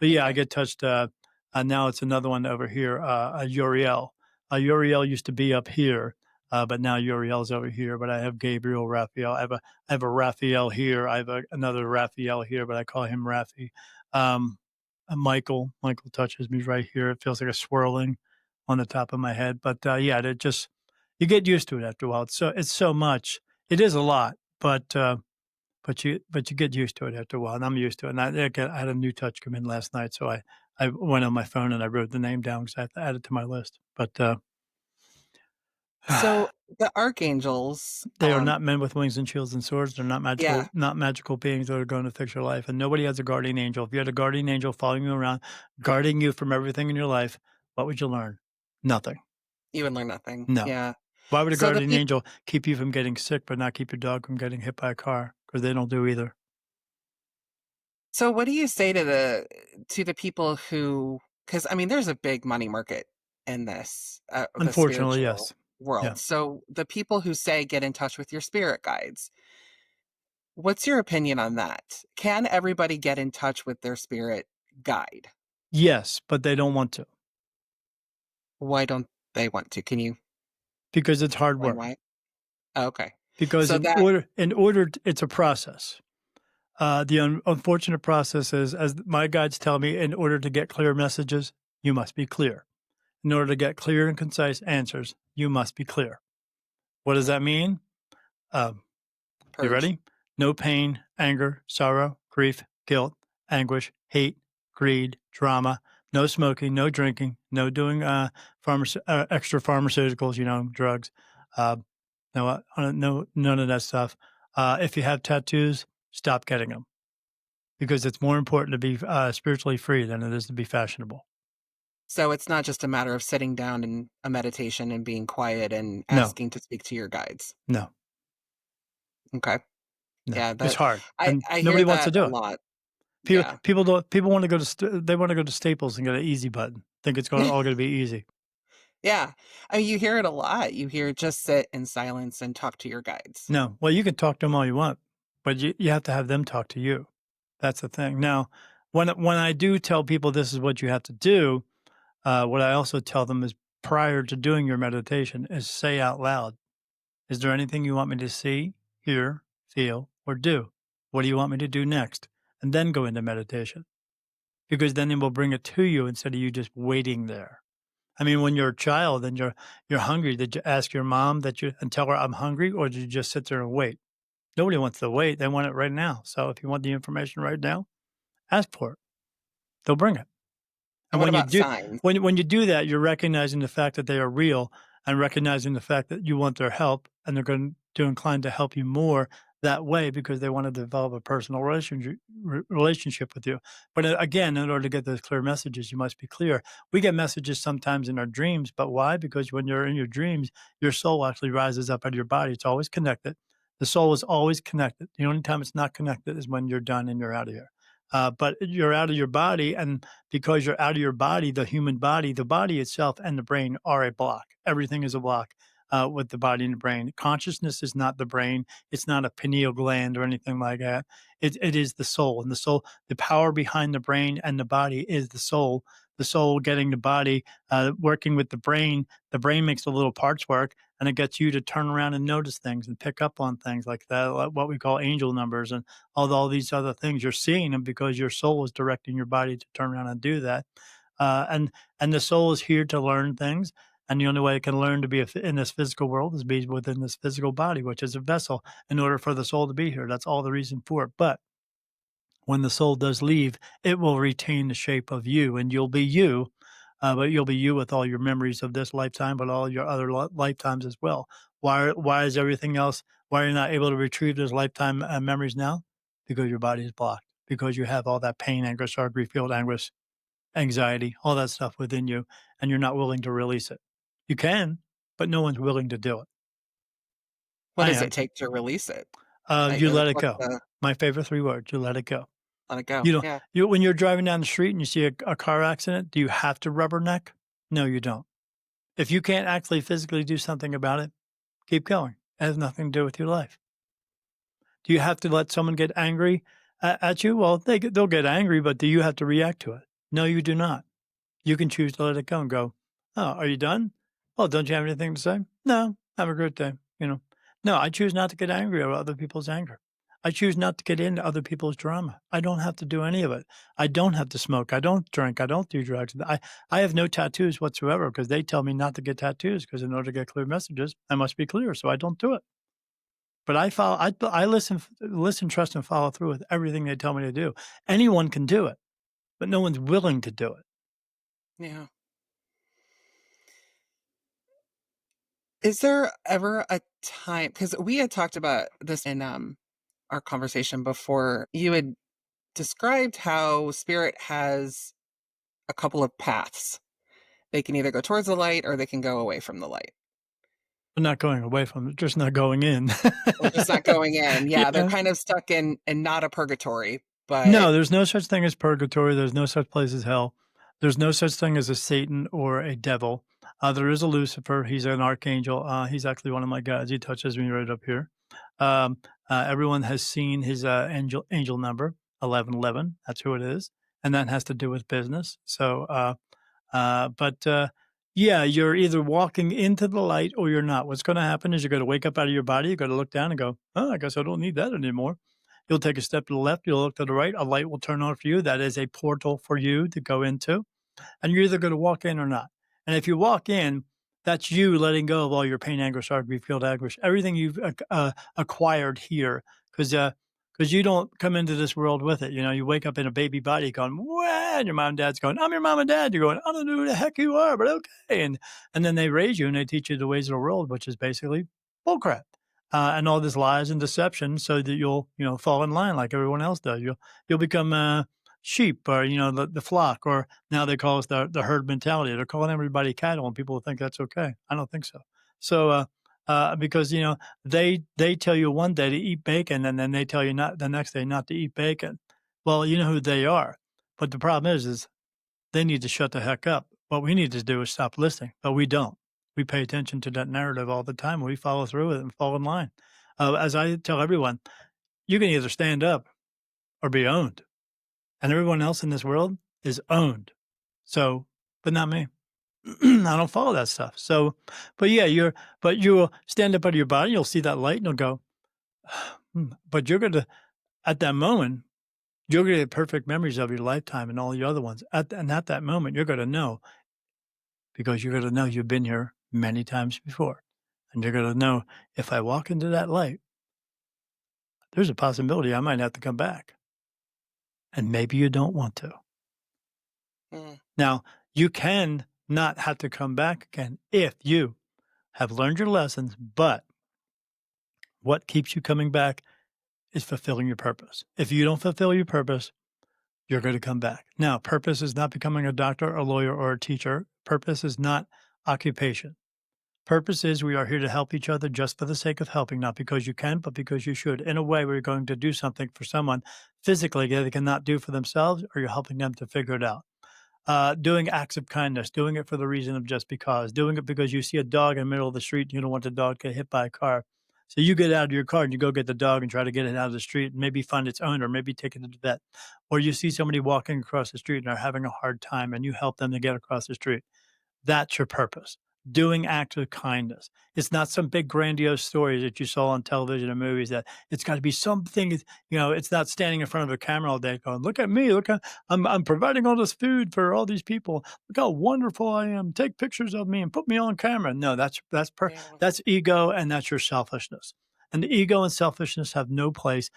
yeah, I okay. get touched. Now it's another one over here. Uriel. Uriel used to be up here, but now Uriel's over here. But I have Gabriel, Raphael. I have a Raphael here. I have another Raphael here, but I call him Rafi. Um, Michael. Michael touches me right here. It feels like a swirling on the top of my head. But yeah, it just you get used to it after a while. It's so much. It is a lot, but you get used to it after a while, and I'm used to it. And I had a new touch come in last night, so I went on my phone and I wrote the name down because I have to add it to my list. But So the archangels, they are not men with wings and shields and swords. They're yeah, not magical beings that are going to fix your life. And nobody has a guardian angel. If you had a guardian angel following you around, guarding you from everything in your life, what would you learn? Nothing. you would learn nothing. No. Yeah. Why would a So the guardian people. angel keep you from getting sick, but not keep your dog from getting hit by a car? Because they don't do either. So what do you say to the people who? Because I mean, there's a big money market in this, the Unfortunately, spiritual yes. Yeah. world. So the people who say get in touch with your spirit guides, what's your opinion on that? Can everybody get in touch with their spirit guide? Yes, but they don't want to. Why don't they want to? Can you Because it's hard explain work. why? Oh, okay. Because So that it's a process. The unfortunate process is, as my guides tell me, in order to get clear messages, you must be clear. In order to get clear and concise answers, you must be clear. What does that mean? Um, you purge. ready? No pain, anger, sorrow, grief, guilt, anguish, hate, greed, drama. No smoking, no drinking, no doing extra pharmaceuticals, drugs. Uh, No, no, none of that stuff. If you have tattoos, stop getting them because it's more important to be spiritually free than it is to be fashionable. So it's not just a matter of sitting down in a meditation and being quiet and No, asking to speak to your guides. no, Okay. no. Yeah, It's that hard, I and I hear nobody wants to that do a it. lot. Yeah. People want to they want to go to Staples and get an easy button. Think it's all going to be easy. Yeah. I mean, you hear it a lot. You hear just sit in silence and talk to your guides. No, well, you can talk to them all you want, but you have to have them talk to you. That's the thing. Now, when I do tell people this is what you have to do, what I also tell them is prior to doing your meditation is say out loud, is there anything you want me to see, hear, feel, or do? What do you want me to do next? And then go into meditation because then it will bring it to you instead of you just waiting there. I mean, when you're a child and you're hungry, did you ask your mom and tell her I'm hungry, or did you just sit there and wait? Nobody wants to wait; they want it right now. So if you want the information right now, ask for it. They'll bring it. And And what about signs? when you do that, you're recognizing the fact that they are real and recognizing the fact that you want their help and they're going to inclined to help you more that way because they want to develop a personal relationship with you. But again, in order to get those clear messages, you must be clear. We get messages sometimes in our dreams, but why? Because when you're in your dreams, your soul actually rises up out of your body. It's always connected. The soul is always connected. The only time it's not connected is when you're done and you're out of here. But you're out of your body, and because you're out of your body, the human body, the body itself and the brain are a block. Everything is a block. with the body and the brain. Consciousness is not the brain. It's not a pineal gland or anything like that. It is the soul, and the soul, the power behind the brain and the body is the soul. The soul getting the body, working with the brain. The brain makes the little parts work, and it gets you to turn around and notice things and pick up on things like that, like what we call angel numbers and all these other things. You're seeing them because your soul is directing your body to turn around and do that. Uh, and and the soul is here to learn things. And the only way it can learn to be in this physical world is be within this physical body, which is a vessel, in order for the soul to be here. That's all the reason for it. But when the soul does leave, it will retain the shape of you, and you'll be you. But you'll be you with all your memories of this lifetime, but all your other lifetimes as well. Why is everything else? Why are you not able to retrieve those lifetime memories now? Because your body is blocked. Because you have all that pain, anger, sorrow, grief, guilt, anguish, anxiety, all that stuff within you, and you're not willing to release it. You can, but no one's willing to do it. What I does it am. take to release it? You let it What's go. the My favorite 3 words, you let it go. let it go? You know, Yeah. when you're driving down the street and you see a car accident, do you have to rubberneck? No, you don't. If you can't actually physically do something about it, keep going. It has nothing to do with your life. Do you have to let someone get angry at you? Well, they'll get angry, but do you have to react to it? No, you do not. You can choose to let it go and go, "Oh, are you done? Oh, don't you have anything to say?" "No, have a great day," you know? No, I choose not to get angry over other people's anger. I choose not to get into other people's drama. I don't have to do any of it. I don't have to smoke. I don't drink. I don't do drugs. I have no tattoos whatsoever because they tell me not to get tattoos because in order to get clear messages, I must be clear, so I don't do it. But I listen, trust, and follow through with everything they tell me to do. Anyone can do it, but no one's willing to do it. Yeah. Is there ever a time, because we had talked about this in, our conversation before. You had described how spirit has a couple of paths. They can either go towards the light or they can go away from the light. But not going away from it, just not going in. They're just not going in. Yeah, they're Yeah. kind of stuck in not a purgatory, but No, there's no such thing as purgatory, there's no such place as hell. There's no such thing as a Satan or a devil. There is a Lucifer, he's an archangel, he's actually one of my guides, he touches me right up here. Um, Everyone has seen his, angel number, 1111, that's who it is, and that has to do with business. So, but yeah, you're either walking into the light or you're not. What's going to happen is you're going to wake up out of your body. You're going to look down and go, "Oh, I guess I don't need that anymore." You'll take a step to the left. You'll look to the right. A light will turn on for you. That is a portal for you to go into, and you're either going to walk in or not. And if you walk in, that's you letting go of all your pain, anger, sorrow, grief, guilt, anguish, everything you've acquired here, because you don't come into this world with it. You know, you wake up in a baby body going, "Wah," and your mom and dad's going, "I'm your mom and dad." You're going, "I don't know who the heck you are, but okay." And then they raise you and they teach you the ways of the world, which is basically bullcrap. And all this lies and deception, so that you'll fall in line like everyone else does. You'll become sheep, or the flock, or now they call us the herd mentality. They're calling everybody cattle, and people think that's okay. I don't think so. So because they tell you one day to eat bacon, and then they tell you not the next day not to eat bacon. Well, you know who they are. But the problem is they need to shut the heck up. What we need to do is stop listening, but we don't. We pay attention to that narrative all the time. We follow through with it and fall in line. As I tell everyone, you can either stand up or be owned, and everyone else in this world is owned. So, but not me. I don't follow that stuff. So, but yeah, you'll stand up out of your body. You'll see that light, and you'll go. But you're gonna at that moment, you're gonna get perfect memories of your lifetime and all the other ones. At that moment, you're gonna know, because you're gonna know you've been here many times before, and you're gonna know, if I walk into that light, there's a possibility I might have to come back, and maybe you don't want to. mm, Now, you can not have to come back again if you have learned your lessons, but what keeps you coming back is fulfilling your purpose. If you don't fulfill your purpose, you're going to come back. Now, purpose is not becoming a doctor, a lawyer, or a teacher. Purpose is not occupation. Purpose is we are here to help each other just for the sake of helping, not because you can, but because you should. In a way, we're going to do something for someone physically that they cannot do for themselves, or you're helping them to figure it out. doing acts of kindness, doing it for the reason of just because, doing it because you see a dog in the middle of the street and you don't want the dog to get hit by a car. So you get out of your car and you go get the dog and try to get it out of the street and maybe find its owner, maybe take it to the vet. Or you see somebody walking across the street and are having a hard time and you help them to get across the street. That's your purpose. Doing acts of kindness. It's not some big grandiose story that you saw on television and movies that it's got to be something, it's not standing in front of a camera all day going, look at me, look at I'm providing all this food for all these people. Look how wonderful I am. Take pictures of me and put me on camera. No, Yeah. that's ego and that's your selfishness. And the ego and selfishness have no place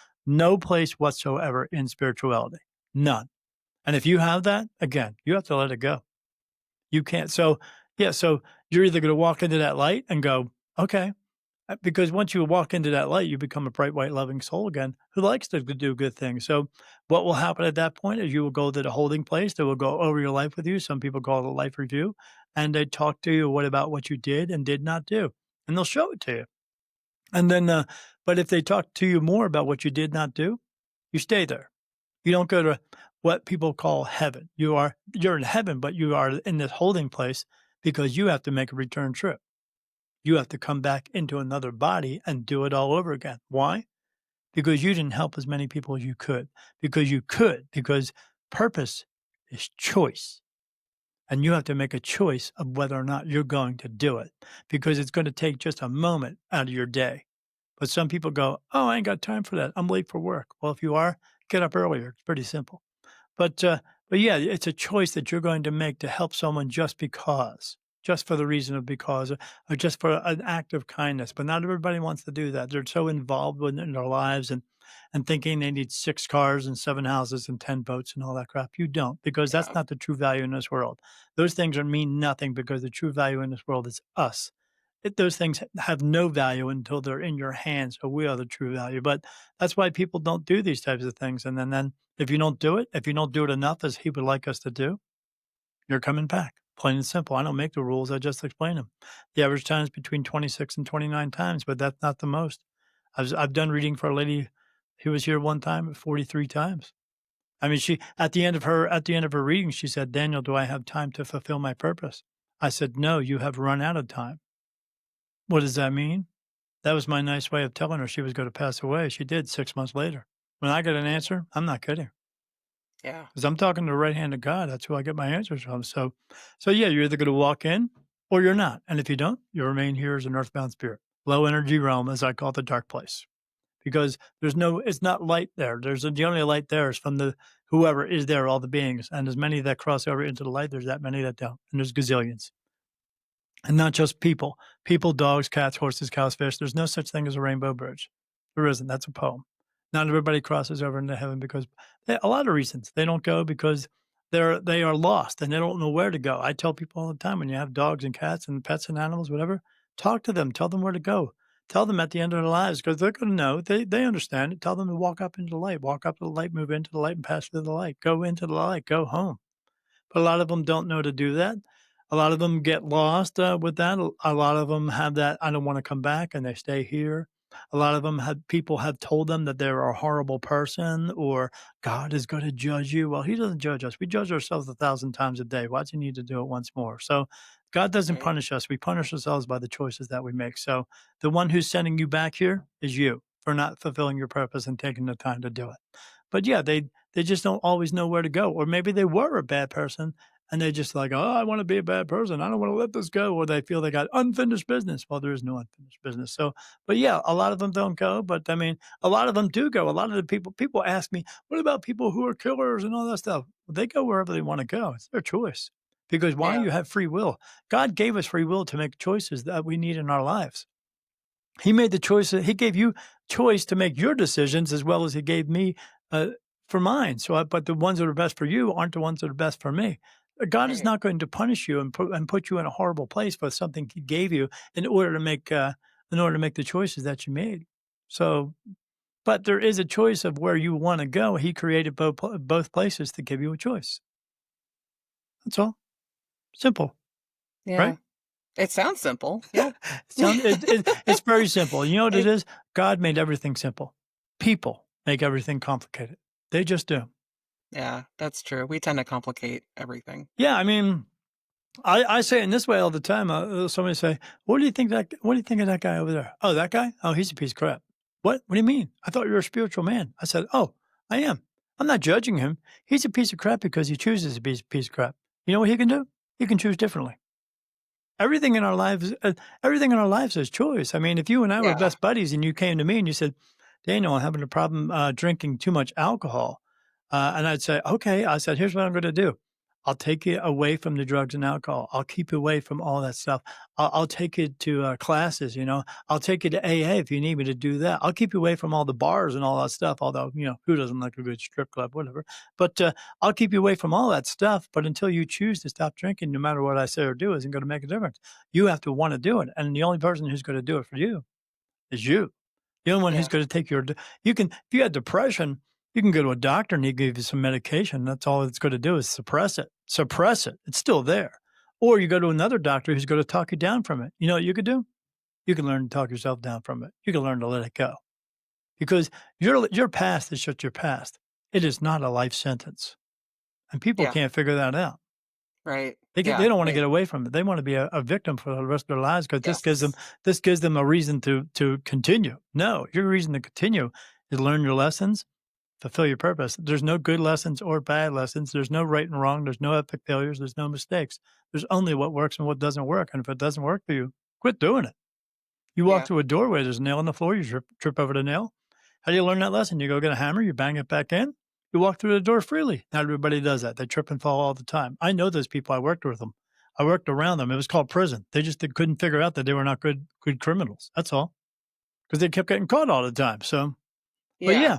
whatsoever in spirituality. None. And if you have that, again, you have to let it go. You can't. So, yeah, so you're either going to walk into that light and go, okay, because once you walk into that light, you become a bright, white, loving soul again who likes to do good things. So, what will happen at that point is you will go to the holding place. They will go over your life with you. Some people call it a life review, and they talk to you about what you did and did not do, and they'll show it to you. And then, but if they talk to you more about what you did not do, you stay there. You don't go to what people call heaven. You're in heaven, but you are in this holding place because you have to make a return trip. You have to come back into another body and do it all over again. Why? Because you didn't help as many people as you could. Because purpose is choice. And you have to make a choice of whether or not you're going to do it because it's going to take just a moment out of your day. But some people go, oh, I ain't got time for that. I'm late for work. Well, if you are, get up earlier. It's pretty simple. But yeah, it's a choice that you're going to make to help someone just for the reason of because, or just for an act of kindness. But not everybody wants to do that. They're so involved in their lives and thinking they need 6 cars and 7 houses and 10 boats and all that crap. You don't, because that's Yeah. not the true value in this world. Those things mean nothing because the true value in this world is us. Those things have no value until they're in your hands. So we are the true value. But that's why people don't do these types of things. And then if you don't do it enough as he would like us to do, you're coming back. Plain and simple. I don't make the rules. I just explain them. The average time is between 26 and 29 times, but that's not the most. I've done reading for a lady who was here one time 43 times. I mean, she at the end of her reading, she said, Daniel, do I have time to fulfill my purpose? I said, no, you have run out of time. What does that mean? That was my nice way of telling her she was going to pass away. She did 6 months later. When I get an answer, I'm not kidding. Yeah. Because I'm talking to the right hand of God. That's who I get my answers from. So yeah, you're either going to walk in or you're not. And if you don't, you remain here as an earthbound spirit. Low energy realm, as I call it, the dark place. Because it's not light there. The only light there is from the whoever is there, all the beings. And as many that cross over into the light, there's that many that don't. And there's gazillions. And not just people. People, dogs, cats, horses, cows, fish. There's no such thing as a rainbow bridge. There isn't. That's a poem. Not everybody crosses over into heaven because a lot of reasons. They don't go because they are lost and they don't know where to go. I tell people all the time when you have dogs and cats and pets and animals, whatever, talk to them. Tell them where to go. Tell them at the end of their lives because they're going to know. They understand it. Tell them to walk up into the light. Walk up to the light, move into the light, and pass through the light. Go into the light. Go home. But a lot of them don't know to do that. A lot of them get lost with that. A lot of them have that, I don't want to come back, and they stay here. A lot of them people have told them that they're a horrible person or God is going to judge you. Well, he doesn't judge us. We judge ourselves 1,000 times a day. Why does he need to do it once more? So God doesn't Right. punish us. We punish ourselves by the choices that we make. So the one who's sending you back here is you for not fulfilling your purpose and taking the time to do it. But yeah, they just don't always know where to go. Or maybe they were a bad person and they just like, oh, I want to be a bad person. I don't want to let this go. Or they feel they got unfinished business. Well, there is no unfinished business. So, but yeah, a lot of them don't go. But I mean, a lot of them do go. A lot of the people ask me, what about people who are killers and all that stuff? Well, they go wherever they want to go. It's their choice. Because why? Yeah. You have free will. God gave us free will to make choices that we need in our lives. He made the choice. He gave you choice to make your decisions as well as he gave me for mine. But the ones that are best for you aren't the ones that are best for me. God is Right. not going to punish you and put you in a horrible place for something He gave you in order to make the choices that you made. So, but there is a choice of where you want to go. He created both places to give you a choice. That's all. Simple, Yeah. right? It sounds simple. Yeah. It's very simple. You know what it It, is? God made everything simple. People make everything complicated. They just do. Yeah, that's true. We tend to complicate everything. Yeah, I mean, I say it in this way all the time. Somebody say, What do you think of that guy over there? Oh, that guy? Oh, he's a piece of crap." "What? What do you mean? I thought you were a spiritual man." I said, "Oh, I am. I'm not judging him. He's a piece of crap because he chooses to be a piece of crap. You know what he can do? He can choose differently." Everything in our lives, everything in our lives is choice. I mean, if you and I were Yeah, best buddies and you came to me and you said, "Daniel, I'm having a problem drinking too much alcohol," and I'd say, "Okay," I said, "Here's what I'm going to do. I'll take you away from the drugs and alcohol. I'll keep you away from all that stuff. I'll take you to classes. You know, I'll take you to AA if you need me to do that. I'll keep you away from all the bars and all that stuff. Although, who doesn't like a good strip club, whatever. But I'll keep you away from all that stuff, but until you choose to stop drinking, no matter what I say or do, isn't going to make a difference. You have to want to do it, and the only person who's going to do it for you is you. The only one who's yeah, going to take your you can if you have depression, you can go to a doctor and he give you some medication. That's all it's going to do is suppress it. Suppress it. It's still there. Or you go to another doctor who's going to talk you down from it. You know what you could do? You can learn to talk yourself down from it. You can learn to let it go because your past is just your past. It is not a life sentence, and people yeah, can't figure that out. right. They Yeah, don't wanna get away from it. They wanna be a victim for the rest of their lives because yes, this gives them a reason to continue. No, your reason to continue is learn your lessons, fulfill your purpose. There's no good lessons or bad lessons. There's no right and wrong. There's no epic failures. There's no mistakes. There's only what works and what doesn't work, and if it doesn't work for you, quit doing it. You walk yeah, through a doorway, there's a nail in the floor, you trip over the nail. How do you learn that lesson? You go get a hammer, you bang it back in, you walk through the door freely. Not everybody does that. They trip and fall all the time. I know those people. I worked with them. I worked around them. It was called prison. They couldn't figure out that they were not good criminals. That's all. Because they kept getting caught all the time. So, but yeah, yeah,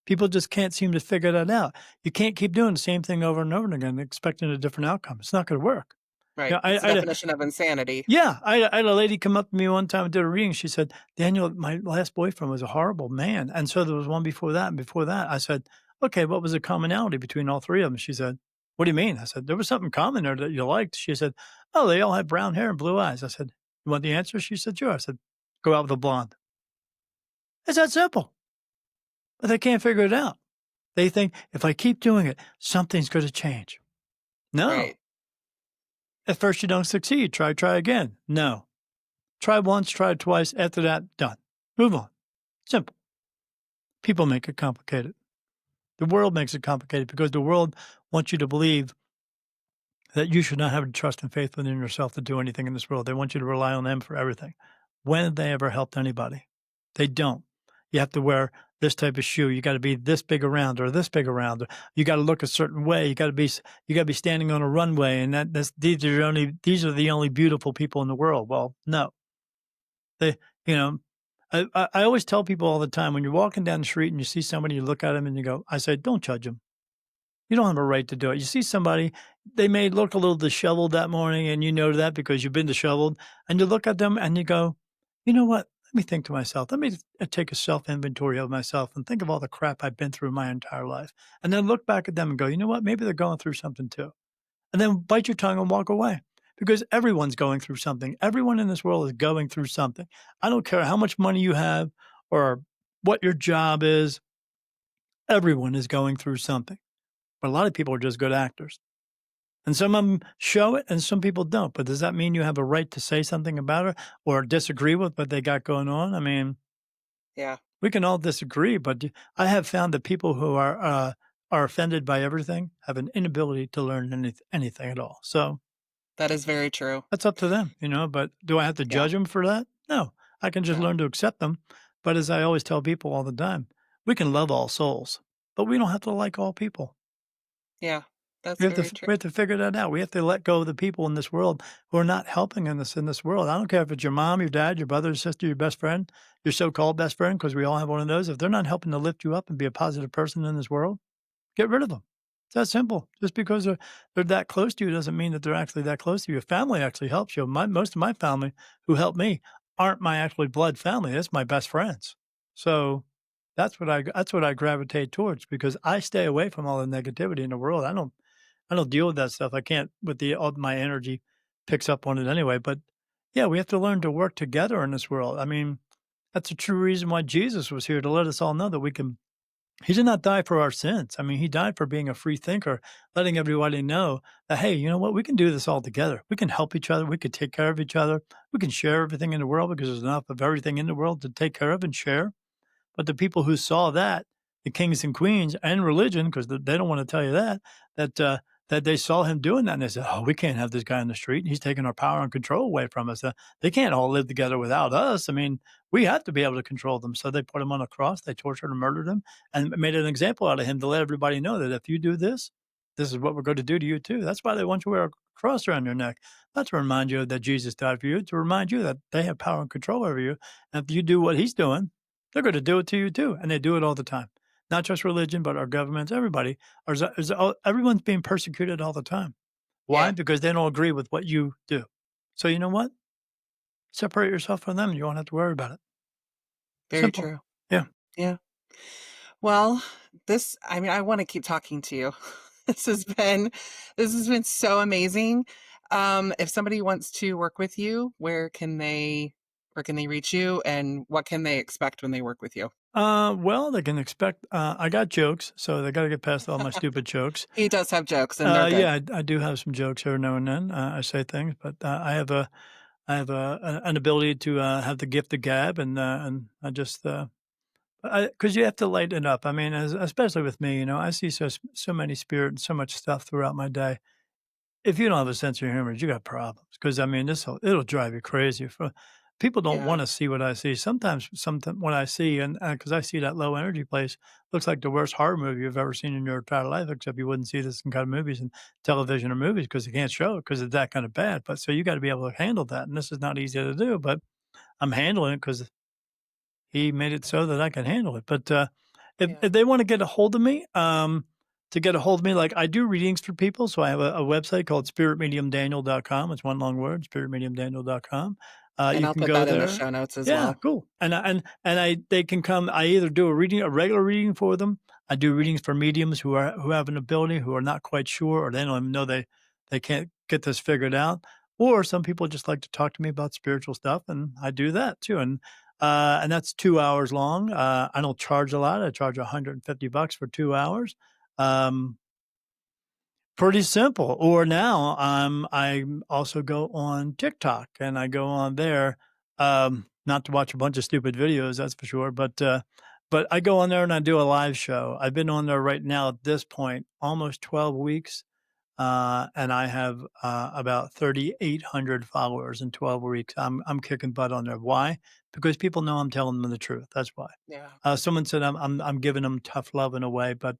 people just can't seem to figure that out. You can't keep doing the same thing over and over again, expecting a different outcome. It's not going to work. right. Yeah, It's the definition of insanity. I had a lady come up to me one time and did a reading. She said, "Daniel, my last boyfriend was a horrible man, and so there was one before that and before that." I said, "Okay, what was the commonality between all 3 of them?" She said, "What do you mean?" I said, "There was something common there that you liked." She said, "Oh, they all had brown hair and blue eyes." I said, "You want the answer?" She said, "Sure." I said, "Go out with a blonde." It's that simple, but they can't figure it out. They think, "If I keep doing it, something's gonna change." No. Right. At first you don't succeed, try again. No. Try once, try twice, after that, done. Move on. Simple. People make it complicated. The world makes it complicated because the world wants you to believe that you should not have trust and faith within yourself to do anything in this world. They want you to rely on them for everything. When have they ever helped anybody? They don't. You have to wear this type of shoe. You got to be this big around or this big around. Or you got to look a certain way. You got to be standing on a runway, and these are the only beautiful people in the world. Well, no, they, you know, I always tell people all the time when you're walking down the street and you see somebody, you look at them and you go, I say, don't judge them. You don't have a right to do it. You see somebody, they may look a little disheveled that morning, and you know that because you've been disheveled, and you look at them and you go, you know what? Let me think to myself. Let me take a self inventory of myself and think of all the crap I've been through my entire life. And then look back at them and go, you know what? Maybe they're going through something too, and then bite your tongue and walk away because everyone's going through something. Everyone in this world is going through something. I don't care how much money you have or what your job is, everyone is going through something. But a lot of people are just good actors. And some of them show it and some people don't. But does that mean you have a right to say something about it or disagree with what they got going on? I mean, Yeah, we can all disagree, but I have found that people who are offended by everything have an inability to learn anything at all. So that is very true. that's up to them, but do I have to Yeah, judge them for that? No, I can just no, learn to accept them. But as I always tell people all the time, we can love all souls, but we don't have to like all people. yeah, that's very true. We have to figure that out. We have to let go of the people in this world who are not helping us in this world. I don't care if it's your mom, your dad, your brother, sister, your best friend, your so-called best friend, because we all have one of those. If they're not helping to lift you up and be a positive person in this world, get rid of them. It's that simple. Just because they're that close to you doesn't mean that they're actually that close to you. Your family actually helps you. Most of my family who helped me aren't my actually blood family. That's my best friends. So that's what I gravitate towards because I stay away from all the negativity in the world. I don't deal with that stuff. I can't with the all my energy picks up on it anyway. But yeah, we have to learn to work together in this world. I mean, that's a true reason why Jesus was here to let us all know that we can He did not die for our sins. I mean, he died for being a free thinker, letting everybody know that, hey, you know what? We can do this all together. We can help each other. We could take care of each other. We can share everything in the world because there's enough of everything in the world to take care of and share. But the people who saw that, the kings and queens and religion, because they don't want to tell you that that they saw him doing that, and they said, "Oh, we can't have this guy on the street. He's taking our power and control away from us. They can't all live together without us. I mean, we have to be able to control them." So they put him on a cross. They tortured and murdered him, and made an example out of him to let everybody know that if you do this, this is what we're going to do to you too. That's why they want you to wear a cross around your neck, not to remind you that Jesus died for you, to remind you that they have power and control over you. And if you do what he's doing, they're gonna do it to you too, and they do it all the time. Not just religion, but our governments, everybody. Everyone's being persecuted all the time. Why? Yeah, Because they don't agree with what you do. So you know what? Separate yourself from them, and you won't have to worry about it. very Simple. true. Yeah. Yeah. Well, I mean, I want to keep talking to you. This has been this has been so amazing. If somebody wants to work with you, where can they reach you and what can they expect when they work with you? Well, they can expect I got jokes, so they gotta get past all my stupid jokes. He does have jokes and they're good. Yeah, I do have some jokes every now and then. I say things, but I have an ability to have the gift of gab, and I just 'cause you have to lighten it up. I mean, especially with me, I see so many spirit and so much stuff throughout my day. If you don't have a sense of humor, you got problems. Because I mean, it'll drive you crazy. For people don't Yeah. wanna see what I see. Sometimes what I see, and because I see that low energy place, looks like the worst horror movie you've ever seen in your entire life, except you wouldn't see this in kind of movies and television or movies because they can't show it because it's that kind of bad. But so you gotta be able to handle that, and this is not easy to do, but I'm handling it because he made it so that I can handle it. But, Yeah. if they wanna get a hold of me, to get a hold of me, like, I do readings for people, so I have a website called spiritmediumdaniel.com. It's one long word, spiritmediumdaniel.com. And You I'll can put go that in the there. show notes as Yeah, well. cool. And they can come. I either do a regular reading for them. I do readings for mediums who have an ability, who are not quite sure, or they don't even know they can't get this figured out. Or some people just like to talk to me about spiritual stuff, and I do that too. And that's 2 hours long. I don't charge a lot. I charge $150 for 2 hours. Um, Pretty simple. Or now, I also go on TikTok, and I go on there, not to watch a bunch of stupid videos, that's for sure, but I go on there and I do a live show. I've been on there right now at this point almost 12 weeks. And I have about 3,800 followers in 12 weeks. I'm kicking butt on there. Why? Because people know I'm telling them the truth. That's why. Yeah. Someone said I'm giving them tough love in a way, but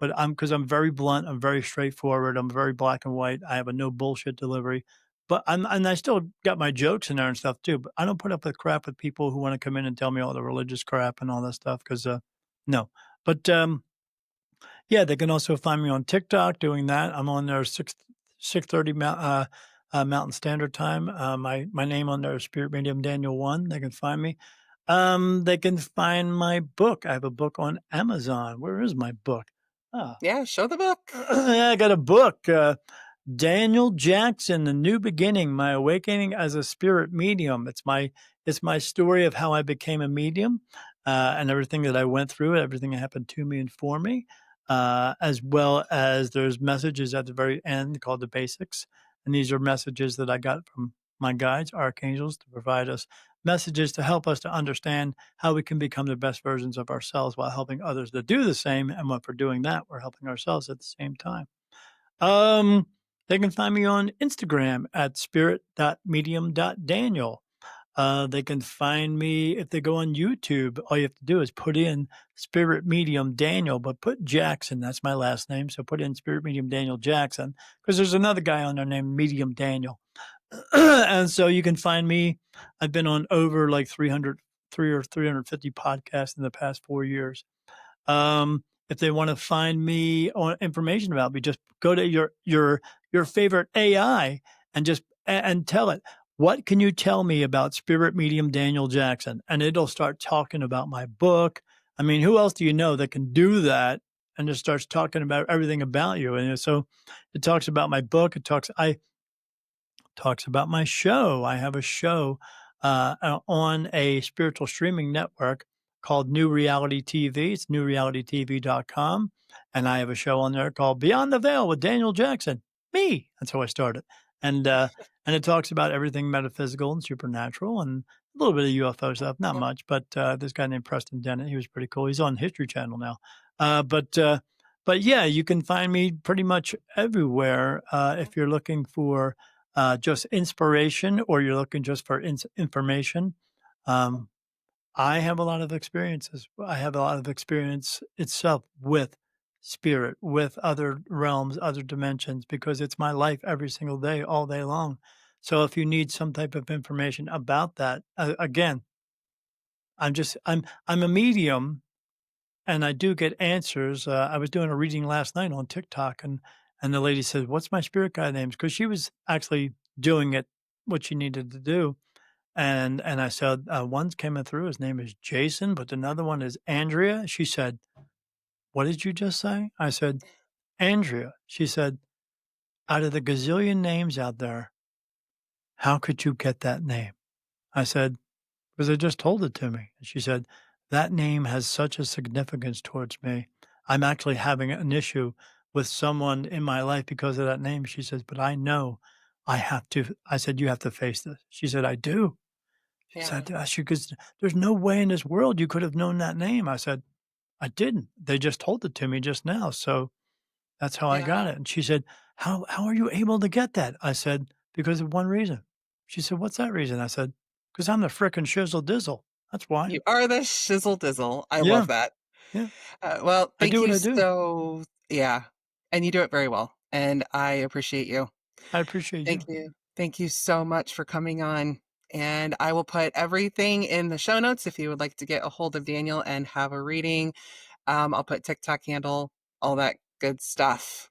I'm because I'm very blunt. I'm very straightforward. I'm very black and white. I have a no bullshit delivery. And I still got my jokes in there and stuff too. But I don't put up with crap with people who want to come in and tell me all the religious crap and all that stuff because no. But yeah, they can also find me on TikTok doing that. I'm on there 6:30 Mountain Standard Time. My name on there is Spirit Medium Daniel 1. They can find me. They can find my book. I have a book on Amazon. Where is my book? Ah, Yeah, show the book. yeah, I got a book. Daniel Jackson, The New Beginning, My Awakening as a Spirit Medium. It's my story of how I became a medium, and everything that I went through, everything that happened to me and for me, as well as there's messages at the very end called the basics. And these are messages that I got from my guides, archangels, to provide us messages to help us to understand how we can become the best versions of ourselves while helping others to do the same. And when we're doing that, we're helping ourselves at the same time. Um, they can find me on Instagram at spirit.medium.daniel. They can find me if they go on YouTube. All you have to do is put in Spirit Medium Daniel, but put Jackson. That's my last name. So put in Spirit Medium Daniel Jackson because there's another guy on there named Medium Daniel. And so you can find me. I've been on over like 303 or 350 podcasts in the past 4 years. If they want to find me on information about me, just go to your favorite AI and and tell it, what can you tell me about Spirit Medium Daniel Jackson? And it'll start talking about my book. I mean, who else do you know that can do that and just starts talking about everything about you? And so it talks about my book. I talks about my show. I have a show on a spiritual streaming network called New Reality TV. It's newrealitytv.com. And I have a show on there called Beyond the Veil with Daniel Jackson. Me. That's how I started. And it talks about everything metaphysical and supernatural and a little bit of UFO stuff, not Yep. much, but this guy named Preston Dennett, he was pretty cool. He's on History Channel now. But yeah, you can find me pretty much everywhere if you're looking for just inspiration or you're looking just for information. Um, I have a lot of experiences. I have a lot of experience itself with spirit, with other realms, other dimensions, because it's my life every single day, all day long. So if you need some type of information about that, again, I'm a medium and I do get answers. I was doing a reading last night on TikTok, and the lady said, "What's my spirit guide names?" Because she was actually doing it what she needed to do, and I said, "One came through. His name is Jason, but another one is Andrea." She said, "What did you just say?" I said, "Andrea." She said, "Out of the gazillion names out there, how could you get that name?" I said, "'Cause they just told it to me." And she said, "That name has such a significance towards me. I'm actually having an issue with someone in my life because of that name." She says, "But I know I have to." I said, "You have to face this." She said, "I do." She Yeah. said, she goes, "There's no way in this world you could have known that name." I said, "I didn't. They just told it to me just now, so that's how I got Yeah. it." And she said, "How are you able to get that?" I said, "Because of one reason." She said, "What's that reason?" I said, "'Cause I'm the frickin' shizzle dizzle. That's why." You are the shizzle dizzle. I Yeah, love that. yeah. Well, I thank do what you I do. so, yeah. And you do it very well. And I appreciate you. I appreciate Thank you. you. Thank you so much for coming on. And I will put everything in the show notes if you would like to get a hold of Daniel and have a reading. I'll put TikTok handle, all that good stuff.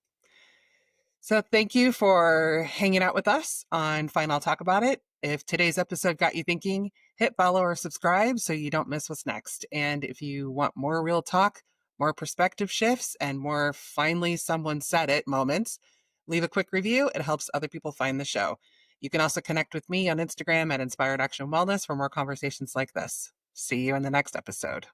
So thank you for hanging out with us on Fine I'll Talk About It. If today's episode got you thinking, hit follow or subscribe so you don't miss what's next. And if you want more real talk, more perspective shifts, and more finally someone said it moments, leave a quick review. It helps other people find the show. You can also connect with me on Instagram at Inspired Action Wellness for more conversations like this. See you in the next episode.